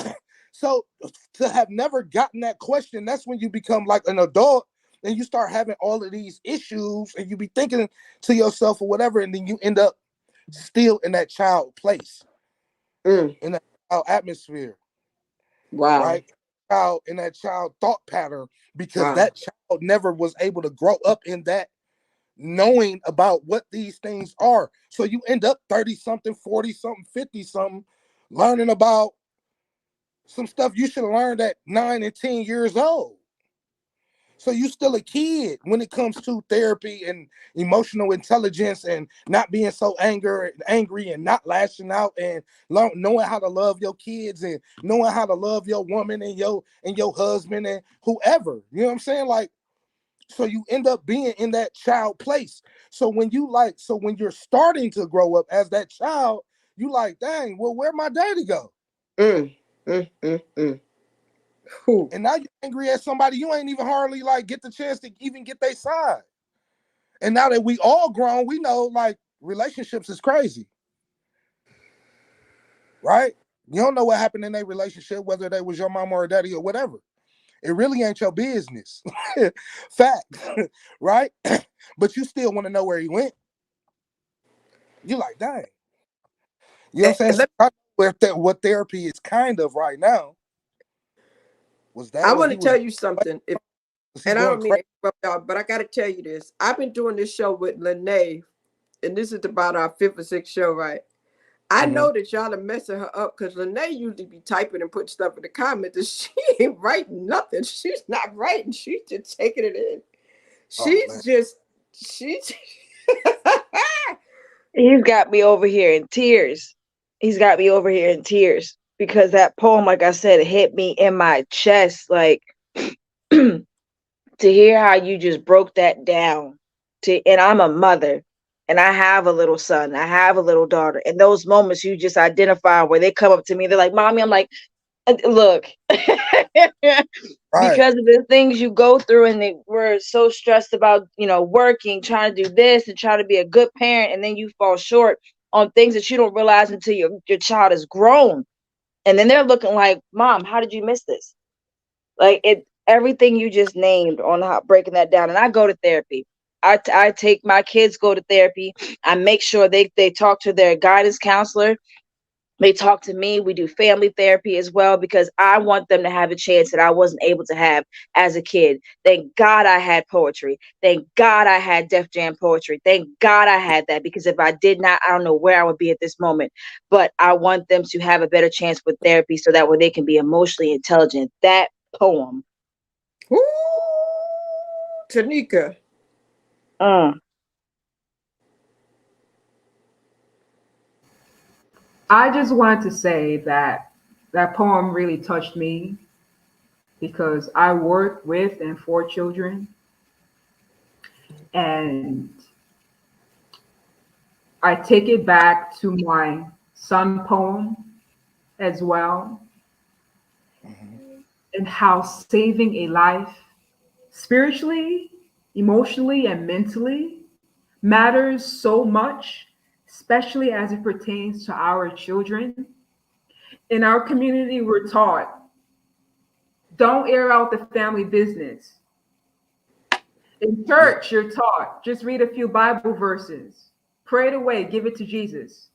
so to have never gotten that question, that's when you become like an adult and you start having all of these issues and you be thinking to yourself or whatever, and then you end up still in that child place, mm. in that child atmosphere, Wow. right? Child in that child thought pattern, because Wow. that child never was able to grow up in that knowing about what these things are. So you end up 30 something, 40 something, 50 something, learning about some stuff you should have learned at 9 and 10 years old. So you still a kid when it comes to therapy and emotional intelligence and not being so angry and not lashing out and knowing how to love your kids and knowing how to love your woman and your husband and whoever. You know what I'm saying? Like, so you end up being in that child place. So when you're starting to grow up as that child, you like, dang, well, where'd my daddy go? Mm, mm. Whew. And now you're angry at somebody you ain't even hardly like get the chance to even get their side. And now that we all grown, we know like relationships is crazy, right? You don't know what happened in their relationship, whether they was your mama or daddy or whatever. It really ain't your business. Facts, right? But you still want to know where he went. You like, dang. You know what I'm saying? What therapy is kind of right now. Was I that what want he to was? tell you something. Was he And I going don't mean crazy? to interrupt y'all, but I got to tell you this. I've been doing this show with Lene, and this is about our fifth or sixth show, right? I Mm-hmm. know that y'all are messing her up because Lene usually be typing and putting stuff in the comments, and she ain't writing nothing. She's not writing. She's just taking it in. Oh man. She's. He's got me over here in tears. He's got me over here in tears because that poem, like I said, it hit me in my chest. Like to hear how you just broke that down. And I'm a mother, and I have a little son, I have a little daughter. And those moments you just identify where they come up to me, they're like, "Mommy," I'm like, "Look." Right. Because of the things you go through, and we're so stressed about, working, trying to do this and trying to be a good parent, and then you fall short on things that you don't realize until your child is grown, and then they're looking like, "Mom, how did you miss this?" Like everything you just named on how breaking that down. And I go to therapy. I take my kids go to therapy. I make sure they talk to their guidance counselor. They talk to me. We do family therapy as well because I want them to have a chance that I wasn't able to have as a kid. Thank God I had poetry. Thank God I had Def Jam poetry. Thank God I had that, because if I did not, I don't know where I would be at this moment. But I want them to have a better chance with therapy so that way they can be emotionally intelligent. That poem. Ooh, Tanika. Mm. I just wanted to say that that poem really touched me because I work with and for children, and I take it back to my son poem as well, Mm-hmm. and how saving a life spiritually, emotionally, and mentally matters so much, especially as it pertains to our children. In our community, we're taught don't air out the family business. In Yeah. church, you're taught just read a few Bible verses, pray it away, give it to Jesus.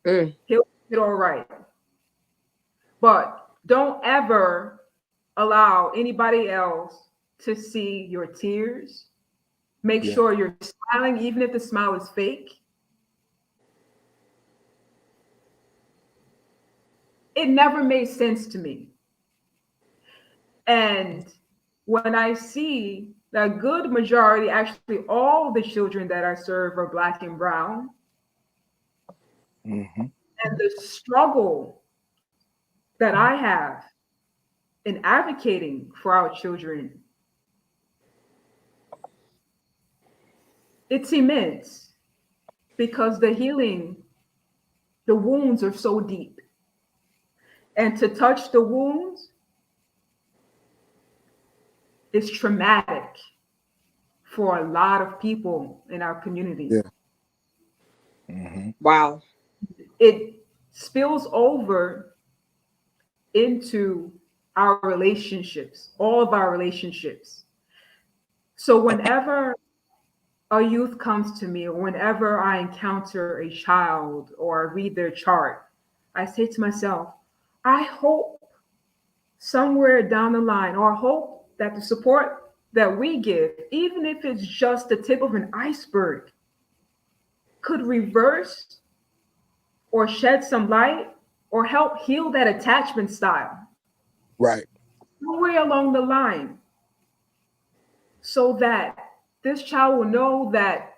Mm. He'll make it all right. But don't ever allow anybody else to see your tears. Make Yeah. sure you're smiling, even if the smile is fake. It never made sense to me. And when I see that good majority, actually all the children that I serve are Black and brown, Mm-hmm. and the struggle that I have in advocating for our children, it's immense because the healing, the wounds are so deep. And to touch the wounds is traumatic for a lot of people in our community. Yeah. Mm-hmm. Wow. It spills over into our relationships, all of our relationships. So whenever a youth comes to me, or whenever I encounter a child or I read their chart, I say to myself, I hope somewhere down the line, or hope that the support that we give, even if it's just the tip of an iceberg, could reverse or shed some light or help heal that attachment style Right. somewhere along the line, so that this child will know that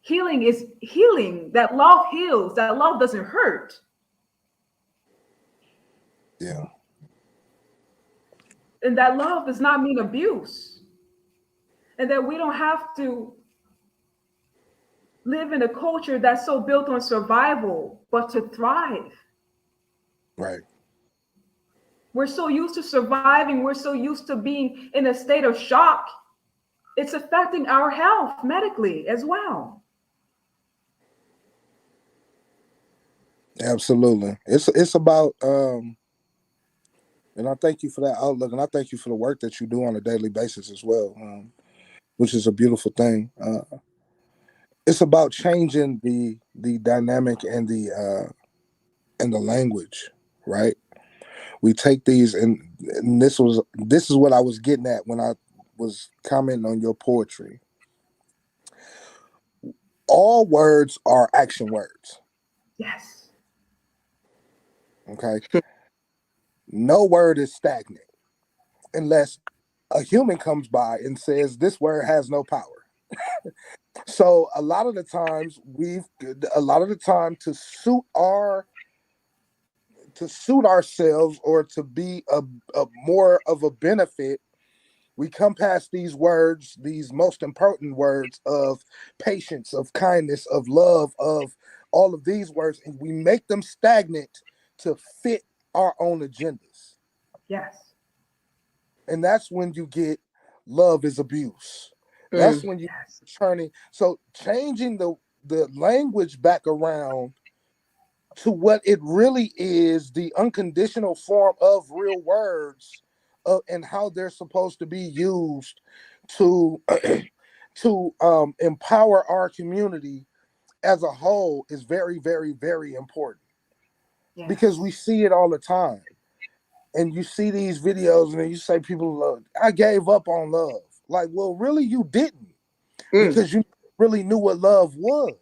healing is healing, that love heals, that love doesn't hurt. Yeah. And that love does not mean abuse. And that we don't have to live in a culture that's so built on survival, but to thrive. Right. We're so used to surviving, we're so used to being in a state of shock. It's affecting our health medically as well. Absolutely. It's about And I thank you for that outlook, and I thank you for the work that you do on a daily basis as well, which is a beautiful thing. It's about changing the dynamic and the language, right? We take these, and this is what I was getting at when I was commenting on your poetry. All words are action words. Yes. Okay. No word is stagnant unless a human comes by and says this word has no power. So a lot of the time to suit ourselves or to be a more of a benefit, we come past these words, these most important words of patience, of kindness, of love, of all of these words, and we make them stagnant to fit our own agendas. Yes. And that's when you get love is abuse. That's Mm. when you Yes. changing the language back around to what it really is, the unconditional form of real words, and how they're supposed to be used to to empower our community as a whole is very, very, very important, because Yes. we see it all the time. And you see these videos and you say people love, I gave up on love. Like, well, really you didn't, Mm. because you really knew what love was.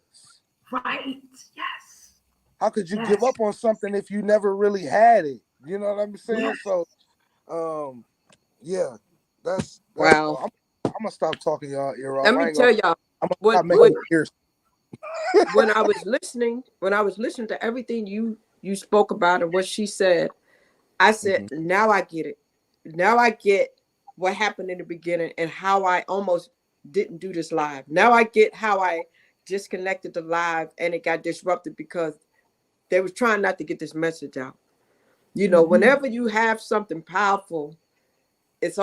Right. Yes. How could you give Yes. up on something if you never really had it? You know what I'm saying? Yes. So um yeah, that's Wow. all. I'm gonna stop talking y'all ear off. Let I me ain't gonna tell y'all, I'm gonna when stop when making ears. when I was listening to everything you spoke about and what she said, I said, Mhm. now I get it. Now I get what happened in the beginning and how I almost didn't do this live. Now I get how I disconnected the live and it got disrupted because they was trying not to get this message out. Mm-hmm. Whenever you have something powerful, it's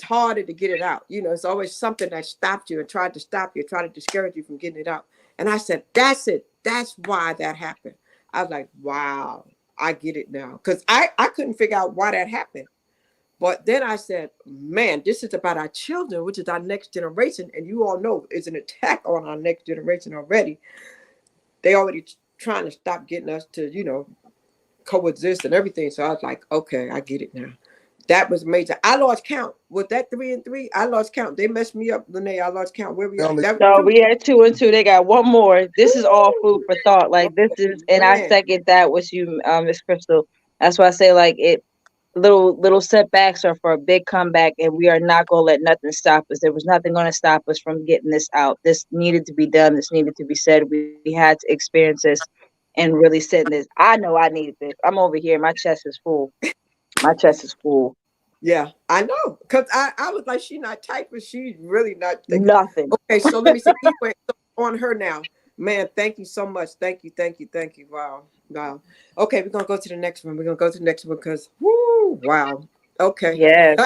harder to get it out. It's always something that stopped you and tried to stop you, tried to discourage you from getting it out. And I said, that's it. That's why that happened. I was like, wow, I get it now. Because I couldn't figure out why that happened. But then I said, man, this is about our children, which is our next generation. And you all know it's an attack on our next generation already. They already trying to stop getting us to, coexist and everything. So I was like, okay, I get it now. That was major. I lost count. With that 3 and 3, I lost count. They messed me up, Lene. I lost count. Where we They at? only That was No, two. we had 2 and 2. They got one more. This is all food for thought. Like this Oh, is, and I man. second that with you, Miss Crystal. That's why I say like it. Little setbacks are for a big comeback, and we are not gonna let nothing stop us. There was nothing gonna stop us from getting this out. This needed to be done. This needed to be said. We had to experience this and really sit in this. I know I needed this. I'm over here. My chest is full. My chest is full. Yeah, I know. Because I was like, she not typing. She's really not thinking. Nothing. Okay, so let me see. Anyway, so on her now. Man, thank you so much. Thank you, thank you, thank you. Wow. Wow. Okay, we're going to go to the next one. We're going to go to the next one because, whoo, wow. Okay. Yes.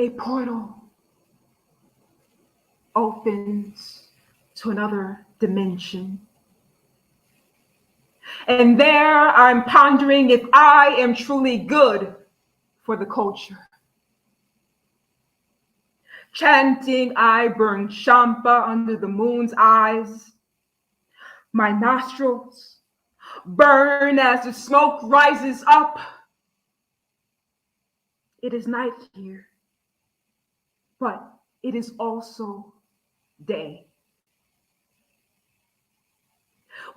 A portal opens to another dimension. And there I'm pondering if I am truly good for the culture. Chanting, I burn champa under the moon's eyes. My nostrils burn as the smoke rises up. It is night here, but it is also day.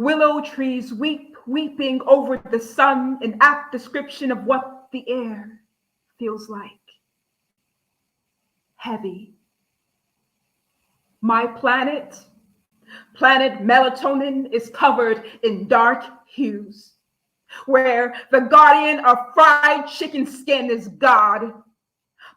Willow trees weep, weeping over the sun, an apt description of what the air feels like. Heavy. My planet melatonin, is covered in dark hues, where the guardian of fried chicken skin is God.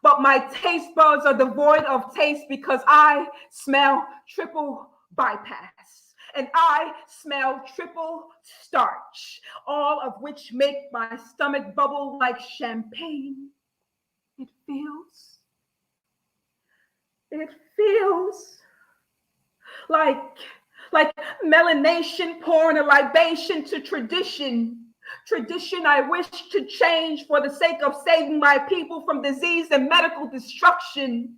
But my taste buds are devoid of taste because I smell triple bypass and I smell triple starch, all of which make my stomach bubble like champagne. It feels like melanation pouring a libation to tradition. Tradition I wish to change for the sake of saving my people from disease and medical destruction.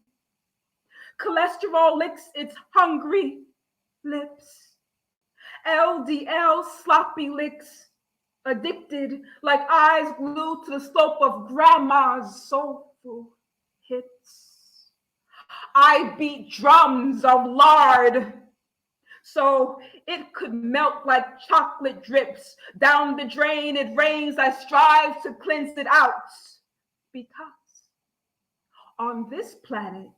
Cholesterol licks its hungry lips. LDL sloppy licks, addicted like eyes glued to the slope of grandma's soulful hits. I beat drums of lard so it could melt like chocolate drips down the drain. It rains, I strive to cleanse it out. Because on this planet,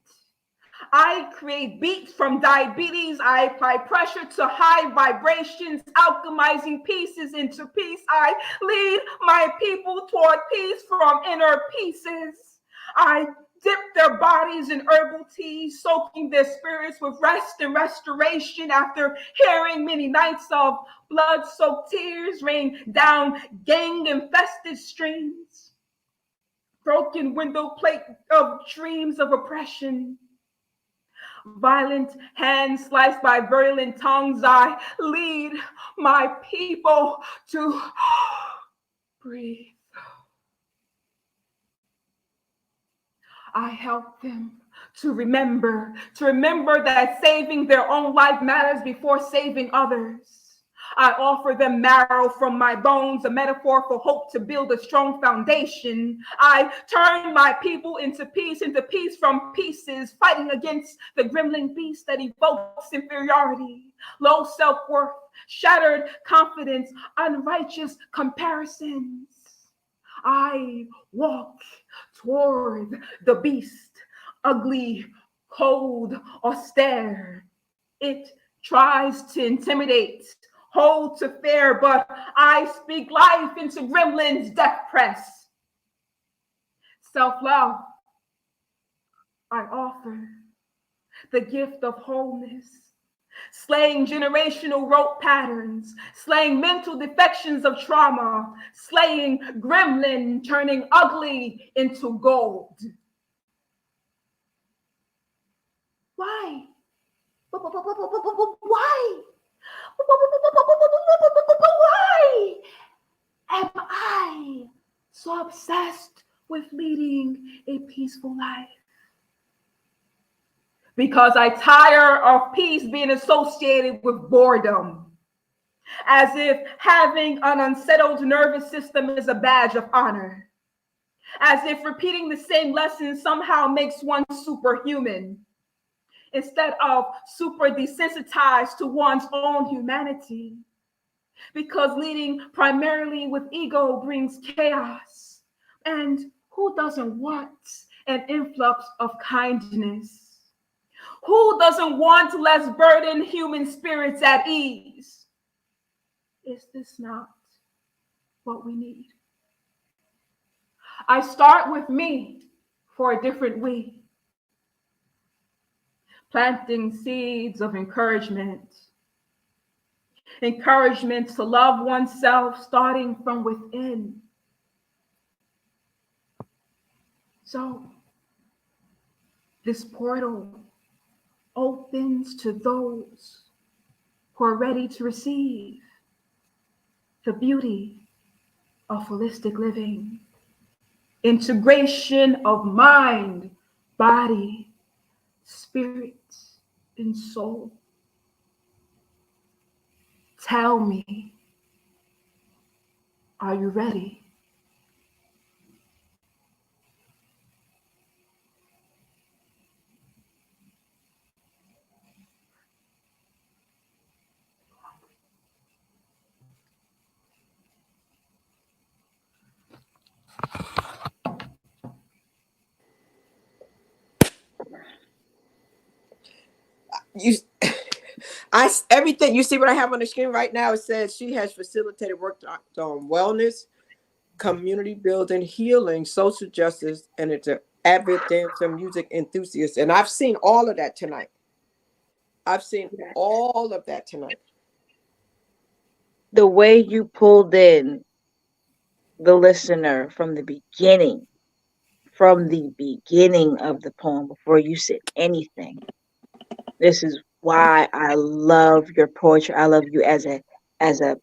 I create beats from diabetes. I apply pressure to high vibrations, alchemizing pieces into peace. I lead my people toward peace from inner pieces. I dip their bodies in herbal tea, soaking their spirits with rest and restoration after hearing many nights of blood-soaked tears rain down gang-infested streams. Broken window plate of dreams of oppression. Violent hands sliced by virulent tongues. I lead my people to breathe. I help them to remember that saving their own life matters before saving others. I offer them marrow from my bones, a metaphor for hope to build a strong foundation. I turn my people into peace from pieces, fighting against the gremlin beast that evokes inferiority, low self-worth, shattered confidence, unrighteous comparisons. I walk toward the beast, ugly, cold, austere. It tries to intimidate, hold to fear, but I speak life into gremlin's death press. Self-love, I offer the gift of wholeness, slaying generational rote patterns, slaying mental defections of trauma, slaying gremlin, turning ugly into gold. Why? Why? Why am I so obsessed with leading a peaceful life? Because I tire of peace being associated with boredom, as if having an unsettled nervous system is a badge of honor, as if repeating the same lesson somehow makes one superhuman, instead of super desensitized to one's own humanity. Because leading primarily with ego brings chaos. And who doesn't want an influx of kindness? Who doesn't want less burdened human spirits at ease? Is this not what we need? I start with me for a different we. Planting seeds of encouragement. Encouragement to love oneself starting from within. So this portal opens to those who are ready to receive the beauty of holistic living. Integration of mind, body, spirit, and soul. Tell me, are you ready? Everything you see what I have on the screen right now. It says she has facilitated work on wellness, community building, healing, social justice, and it's an avid dancer, music enthusiast. And I've seen all of that tonight. I've seen all of that tonight. The way you pulled in the listener from the beginning of the poem before you said anything. This is why I love your poetry. I love you as a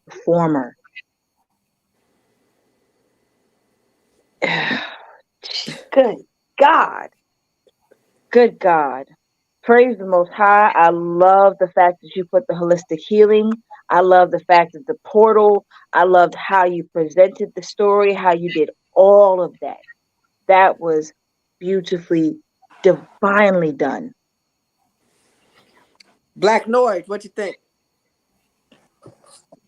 performer. Good God. Good God. Praise the Most High. I love the fact that you put the holistic healing. I love the fact that the portal. I loved how you presented the story, how you did all of that. That was beautifully, divinely done. Black Noise, what you think?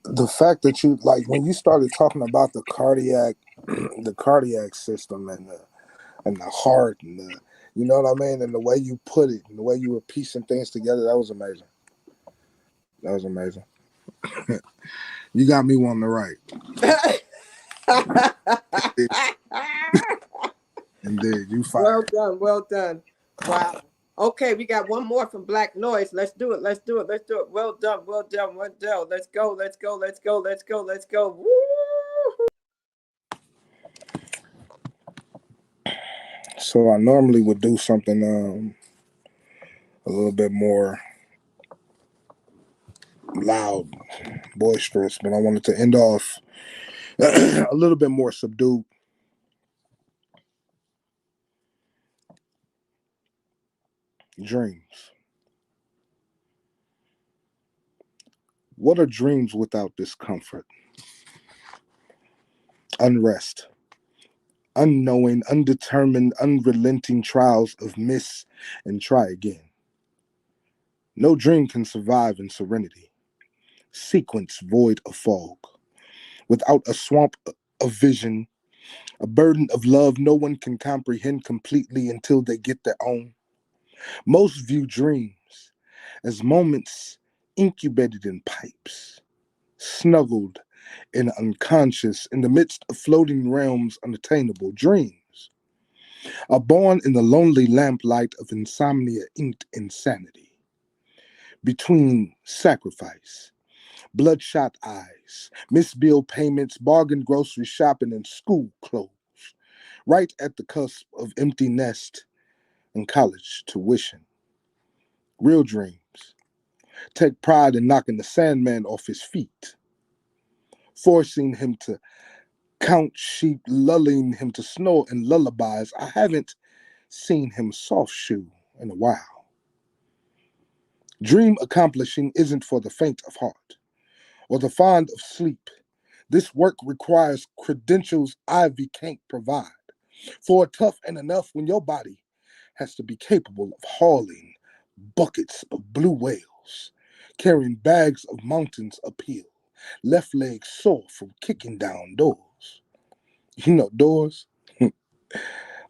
The fact that you like when you started talking about the cardiac system and the heart and the, you know what I mean, and the way you put it and the way you were piecing things together, that was amazing. That was amazing. You got me wanting to write. Indeed, you fired. Well done, well done. Wow. Okay, we got one more from Black Noise. Let's do it. Let's do it. Let's do it. Well done. Well done. Well done. Let's go. Let's go. Let's go. Let's go. Let's go. Woo! So I normally would do something a little bit more loud, boisterous, but I wanted to end off a little bit more subdued. Dreams. What are dreams without discomfort? Unrest. Unknowing, undetermined, unrelenting trials of miss and try again. No dream can survive in serenity. Sequence void of fog. Without a swamp of vision, a burden of love no one can comprehend completely until they get their own. Most view dreams as moments incubated in pipes, snuggled and unconscious in the midst of floating realms unattainable. Dreams are born in the lonely lamplight of insomnia inked insanity. Between sacrifice, bloodshot eyes, missed bill payments, bargain grocery shopping, and school clothes, right at the cusp of empty nest and college tuition. Real dreams take pride in knocking the Sandman off his feet, forcing him to count sheep, lulling him to snore in lullabies. I haven't seen him soft shoe in a while. Dream accomplishing isn't for the faint of heart or the fond of sleep. This work requires credentials Ivy can't provide. For tough and enough when your body has to be capable of hauling buckets of blue whales, carrying bags of mountains uphill, left leg sore from kicking down doors. You know, doors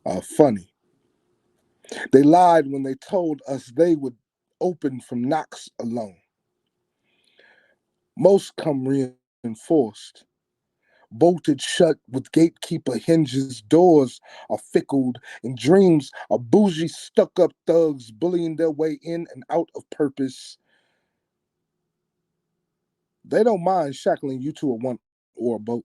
are funny. They lied when they told us they would open from knocks alone. Most come reinforced, bolted shut with gatekeeper hinges. Doors are fickled, and dreams are bougie, stuck up thugs bullying their way in and out of purpose. They don't mind shackling you to a one or a boat.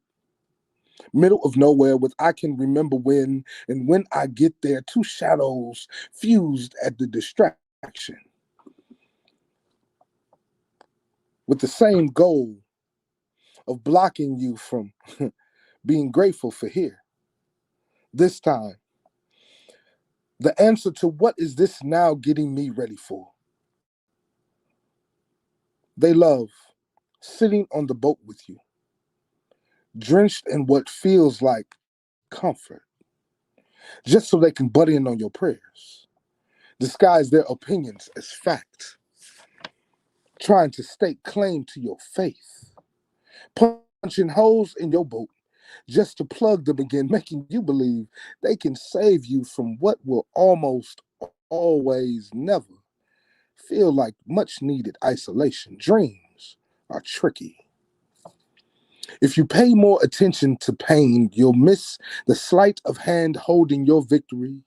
Middle of nowhere with I can remember when, and when I get there, two shadows fused at the distraction with the same goal of blocking you from being grateful for here. This time, the answer to what is this now getting me ready for? They love sitting on the boat with you, drenched in what feels like comfort, just so they can butt in on your prayers, disguise their opinions as fact, trying to stake claim to your faith, punching holes in your boat just to plug them again, making you believe they can save you from what will almost always never feel like much needed isolation. Dreams are tricky. If you pay more attention to pain, you'll miss the sleight of hand holding your victory.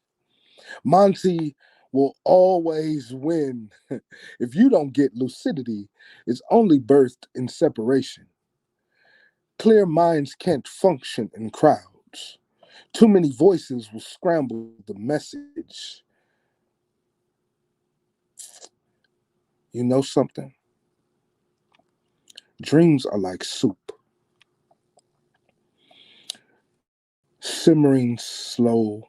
Monty will always win. If you don't get lucidity, it's only birthed in separation. Clear minds can't function in crowds. Too many voices will scramble the message. You know something? Dreams are like soup, simmering slow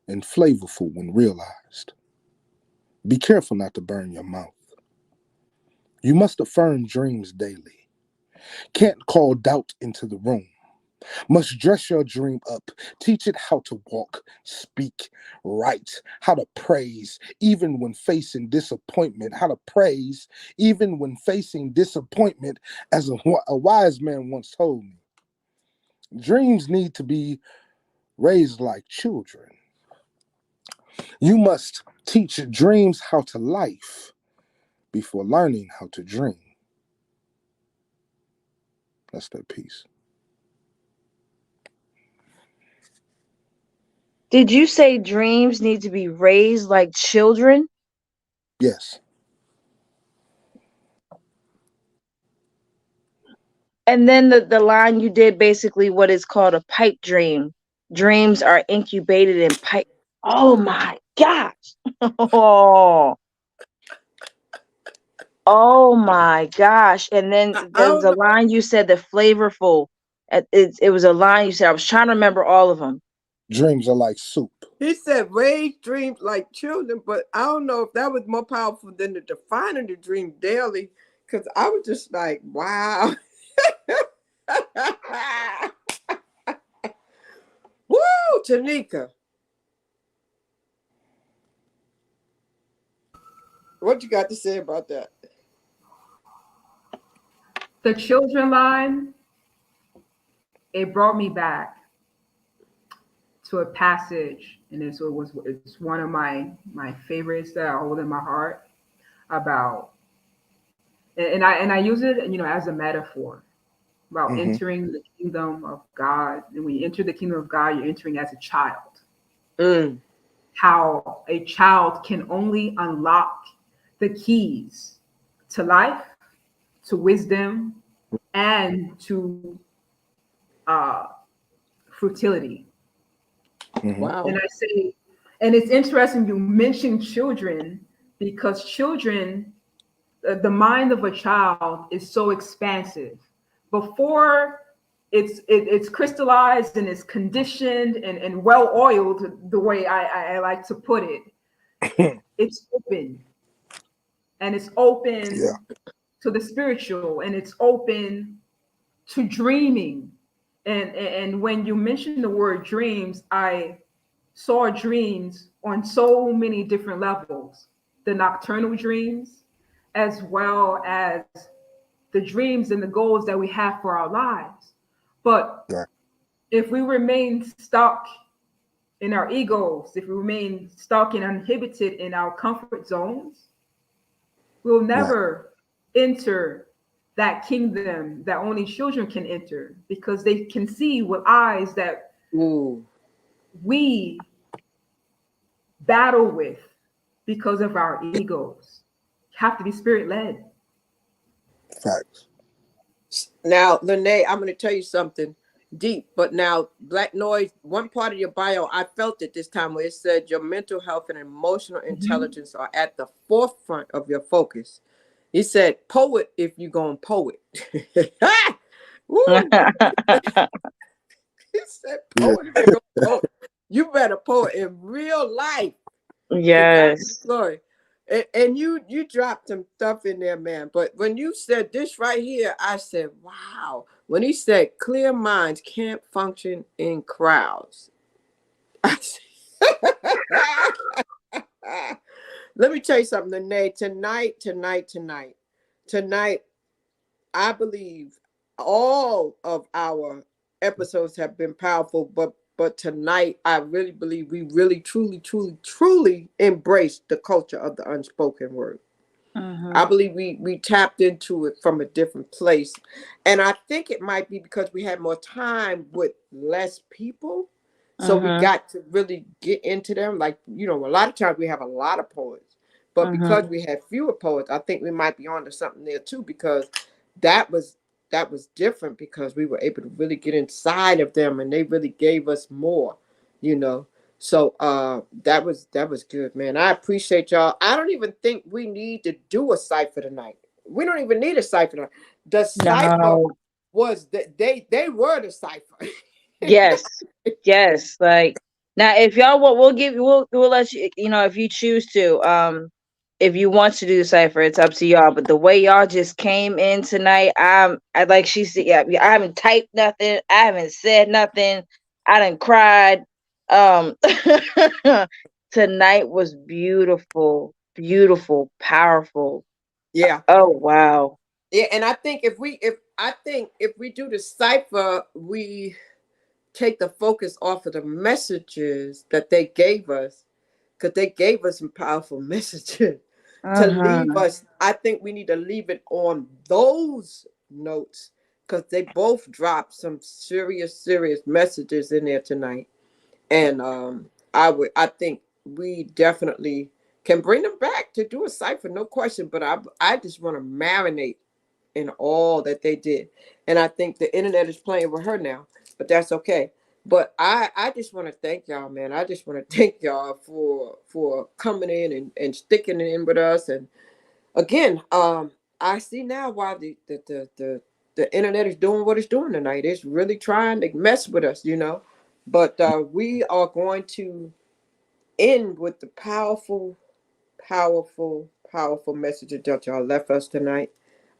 and flavorful when realized. Be careful not to burn your mouth. You must affirm dreams daily. Can't call doubt into the room. Must dress your dream up. Teach it how to walk, speak, write, how to praise, even when facing disappointment. How to praise, even when facing disappointment, as a wise man once told me. Dreams need to be raised like children. You must teach dreams how to life before learning how to dream. That's that piece. Did you say dreams need to be raised like children? Yes. And then the line you did basically what is called a pipe dream. Dreams are incubated in pipe. Oh my gosh. Oh my gosh. And then I there was don't a know. line you said, the flavorful. It was a line you said. I was trying to remember all of them. Dreams are like soup. He said raise dreams like children, but I don't know if that was more powerful than the defining the dream daily, because I was just like, wow. Woo, Tanika. What you got to say about that? The children line, it brought me back to a passage, and it's one of my favorites that I hold in my heart about, and I use it, as a metaphor about Mm-hmm. entering the kingdom of God. And when you enter the kingdom of God, you're entering as a child. Mm. How a child can only unlock the keys to life, to wisdom, and to fertility. Mm-hmm. Wow. And I say, and it's interesting you mentioned children, because children, the mind of a child is so expansive. Before it's crystallized and it's conditioned and well oiled, the way I like to put it, it's open. And it's Yeah. open to the spiritual, and it's open to dreaming. And when you mentioned the word dreams, I saw dreams on so many different levels. The nocturnal dreams, as well as the dreams and the goals that we have for our lives. But Yeah. if we remain stuck in our egos, if we remain stuck and uninhibited in our comfort zones, we'll Right. never enter that kingdom that only children can enter, because they can see with eyes that Ooh. we battle with because of our egos. You have to be spirit led. Facts. Now, Lene, I'm going to tell you something deep, but now, Black Noise, one part of your bio, I felt it this time where it said your mental health and emotional intelligence are at the forefront of your focus. He said, poet if you're going poet. Woo! He said, Yeah. poet if you're going poet. You better poet in real life. To God be the Yes. glory. And you dropped some stuff in there, man. But when you said this right here, I said, wow. When he said clear minds can't function in crowds. I said, let me tell you something, Nene. Tonight, I believe all of our episodes have been powerful, but but tonight I really believe we really, truly, truly, truly embraced the culture of the unspoken word. I believe we tapped into it from a different place. And I think it might be because we had more time with less people. So we got to really get into them. Like, you know, a lot of times we have a lot of poets. But because we had fewer poets, I think we might be onto something there too, because that was that was different because we were able to really get inside of them and they really gave us more, you know. So that was good, man. I appreciate y'all. I don't even think we need to do a cipher tonight. We don't even need a cipher tonight. The cipher No. was that they were the cipher. Yes. Yes. Like now, if y'all want, we'll let you. You know, if you choose to, if you want to do the cipher, it's up to y'all. But the way y'all just came in tonight, I like she said, yeah, I haven't typed nothing. I haven't said nothing. I done cried. Um, tonight was beautiful, beautiful, powerful. Yeah. Oh wow. Yeah, and I think if we do the cipher, we take the focus off of the messages that they gave us, because they gave us some powerful messages to leave Uh-huh. us. I think we need to leave it on those notes because they both dropped some serious, serious messages in there tonight. And I think we definitely can bring them back to do a cipher, no question. But I just want to marinate in all that they did. And I think the internet is playing with her now, but that's okay. But I just want to thank y'all, man. I just want to thank y'all for coming in and sticking in with us. And again, I see now why the internet is doing what it's doing tonight. It's really trying to mess with us, you know. But we are going to end with the powerful, powerful, powerful message that y'all left us tonight.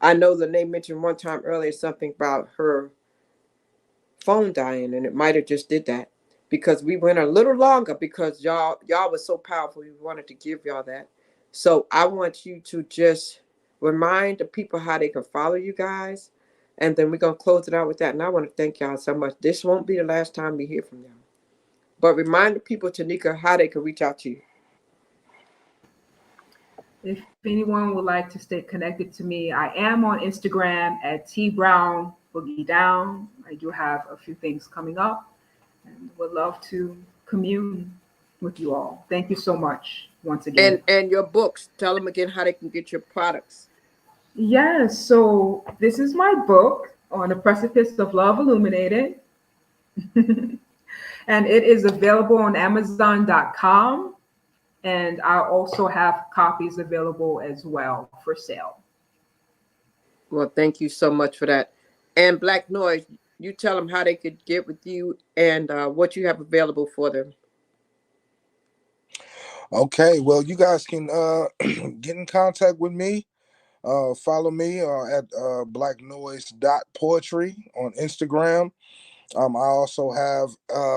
I know the name mentioned one time earlier something about her phone dying, and it might have just did that because we went a little longer because y'all was so powerful. We wanted to give y'all that. So I want you to just remind the people how they can follow you guys, and then we're gonna close it out with that. And I want to thank y'all so much. This won't be the last time we hear from y'all, but remind the people, Tanika, how they can reach out to you. If anyone would like to stay connected to me, I am on Instagram at T Brown Boogie Down. I do have a few things coming up and would love to commune with you all. Thank you so much once again. And your books. Tell them again how they can get your products. Yes, so this is my book, On the Precipice of Love Illuminated. And it is available on Amazon.com. And I also have copies available as well for sale. Well, thank you so much for that. And Black Noise, you tell them how they could get with you and what you have available for them. Okay, well, you guys can get in contact with me. Follow me at blacknoise.poetry on Instagram. I also have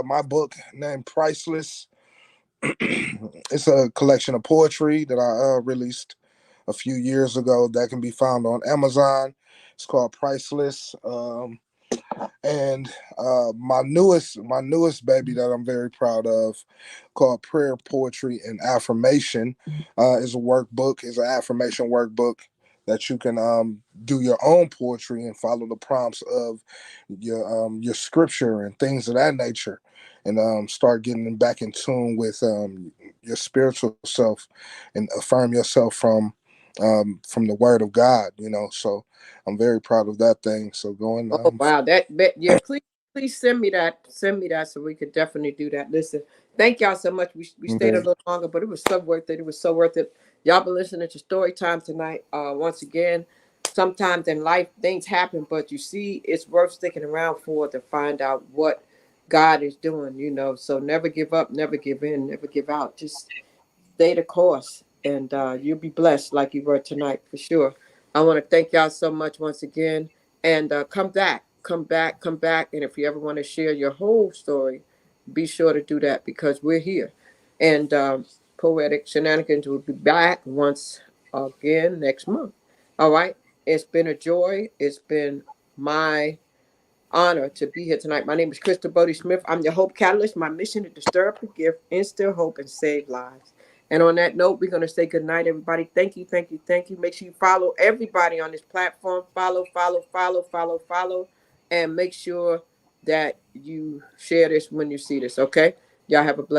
my book named Priceless. It's a collection of poetry that I released a few years ago that can be found on Amazon. It's called Priceless. And my newest baby that I'm very proud of, called Prayer, Poetry, and Affirmation, is a workbook, is an affirmation workbook that you can do your own poetry and follow the prompts of your scripture and things of that nature, and start getting back in tune with your spiritual self and affirm yourself from the Word of God. So I'm very proud of that thing. So go and Oh wow, that yeah, please send me that so we could definitely do that. Listen, thank y'all so much. We I'm stayed a very little longer, but it was so worth it. It was so worth it. Y'all been listening to Story Time tonight. Once again, sometimes in life things happen, but you see, it's worth sticking around for to find out what God is doing. You know, so never give up, never give in, never give out. Just stay the course, and you'll be blessed like you were tonight for sure. I want to thank y'all so much once again, and come back, come back, come back. And if you ever want to share your whole story, be sure to do that because we're here. And Poetic Shenanigans will be back once again next month. All right. It's been a joy. It's been my honor to be here tonight. My name is Crystal Bodie Smith. I'm your Hope Catalyst. My mission is to stir up the gift, instill hope, and save lives. And on that note, we're going to say good night, everybody. Thank you, thank you, thank you. Make sure you follow everybody on this platform. Follow. And make sure that you share this when you see this, okay? Y'all have a blessed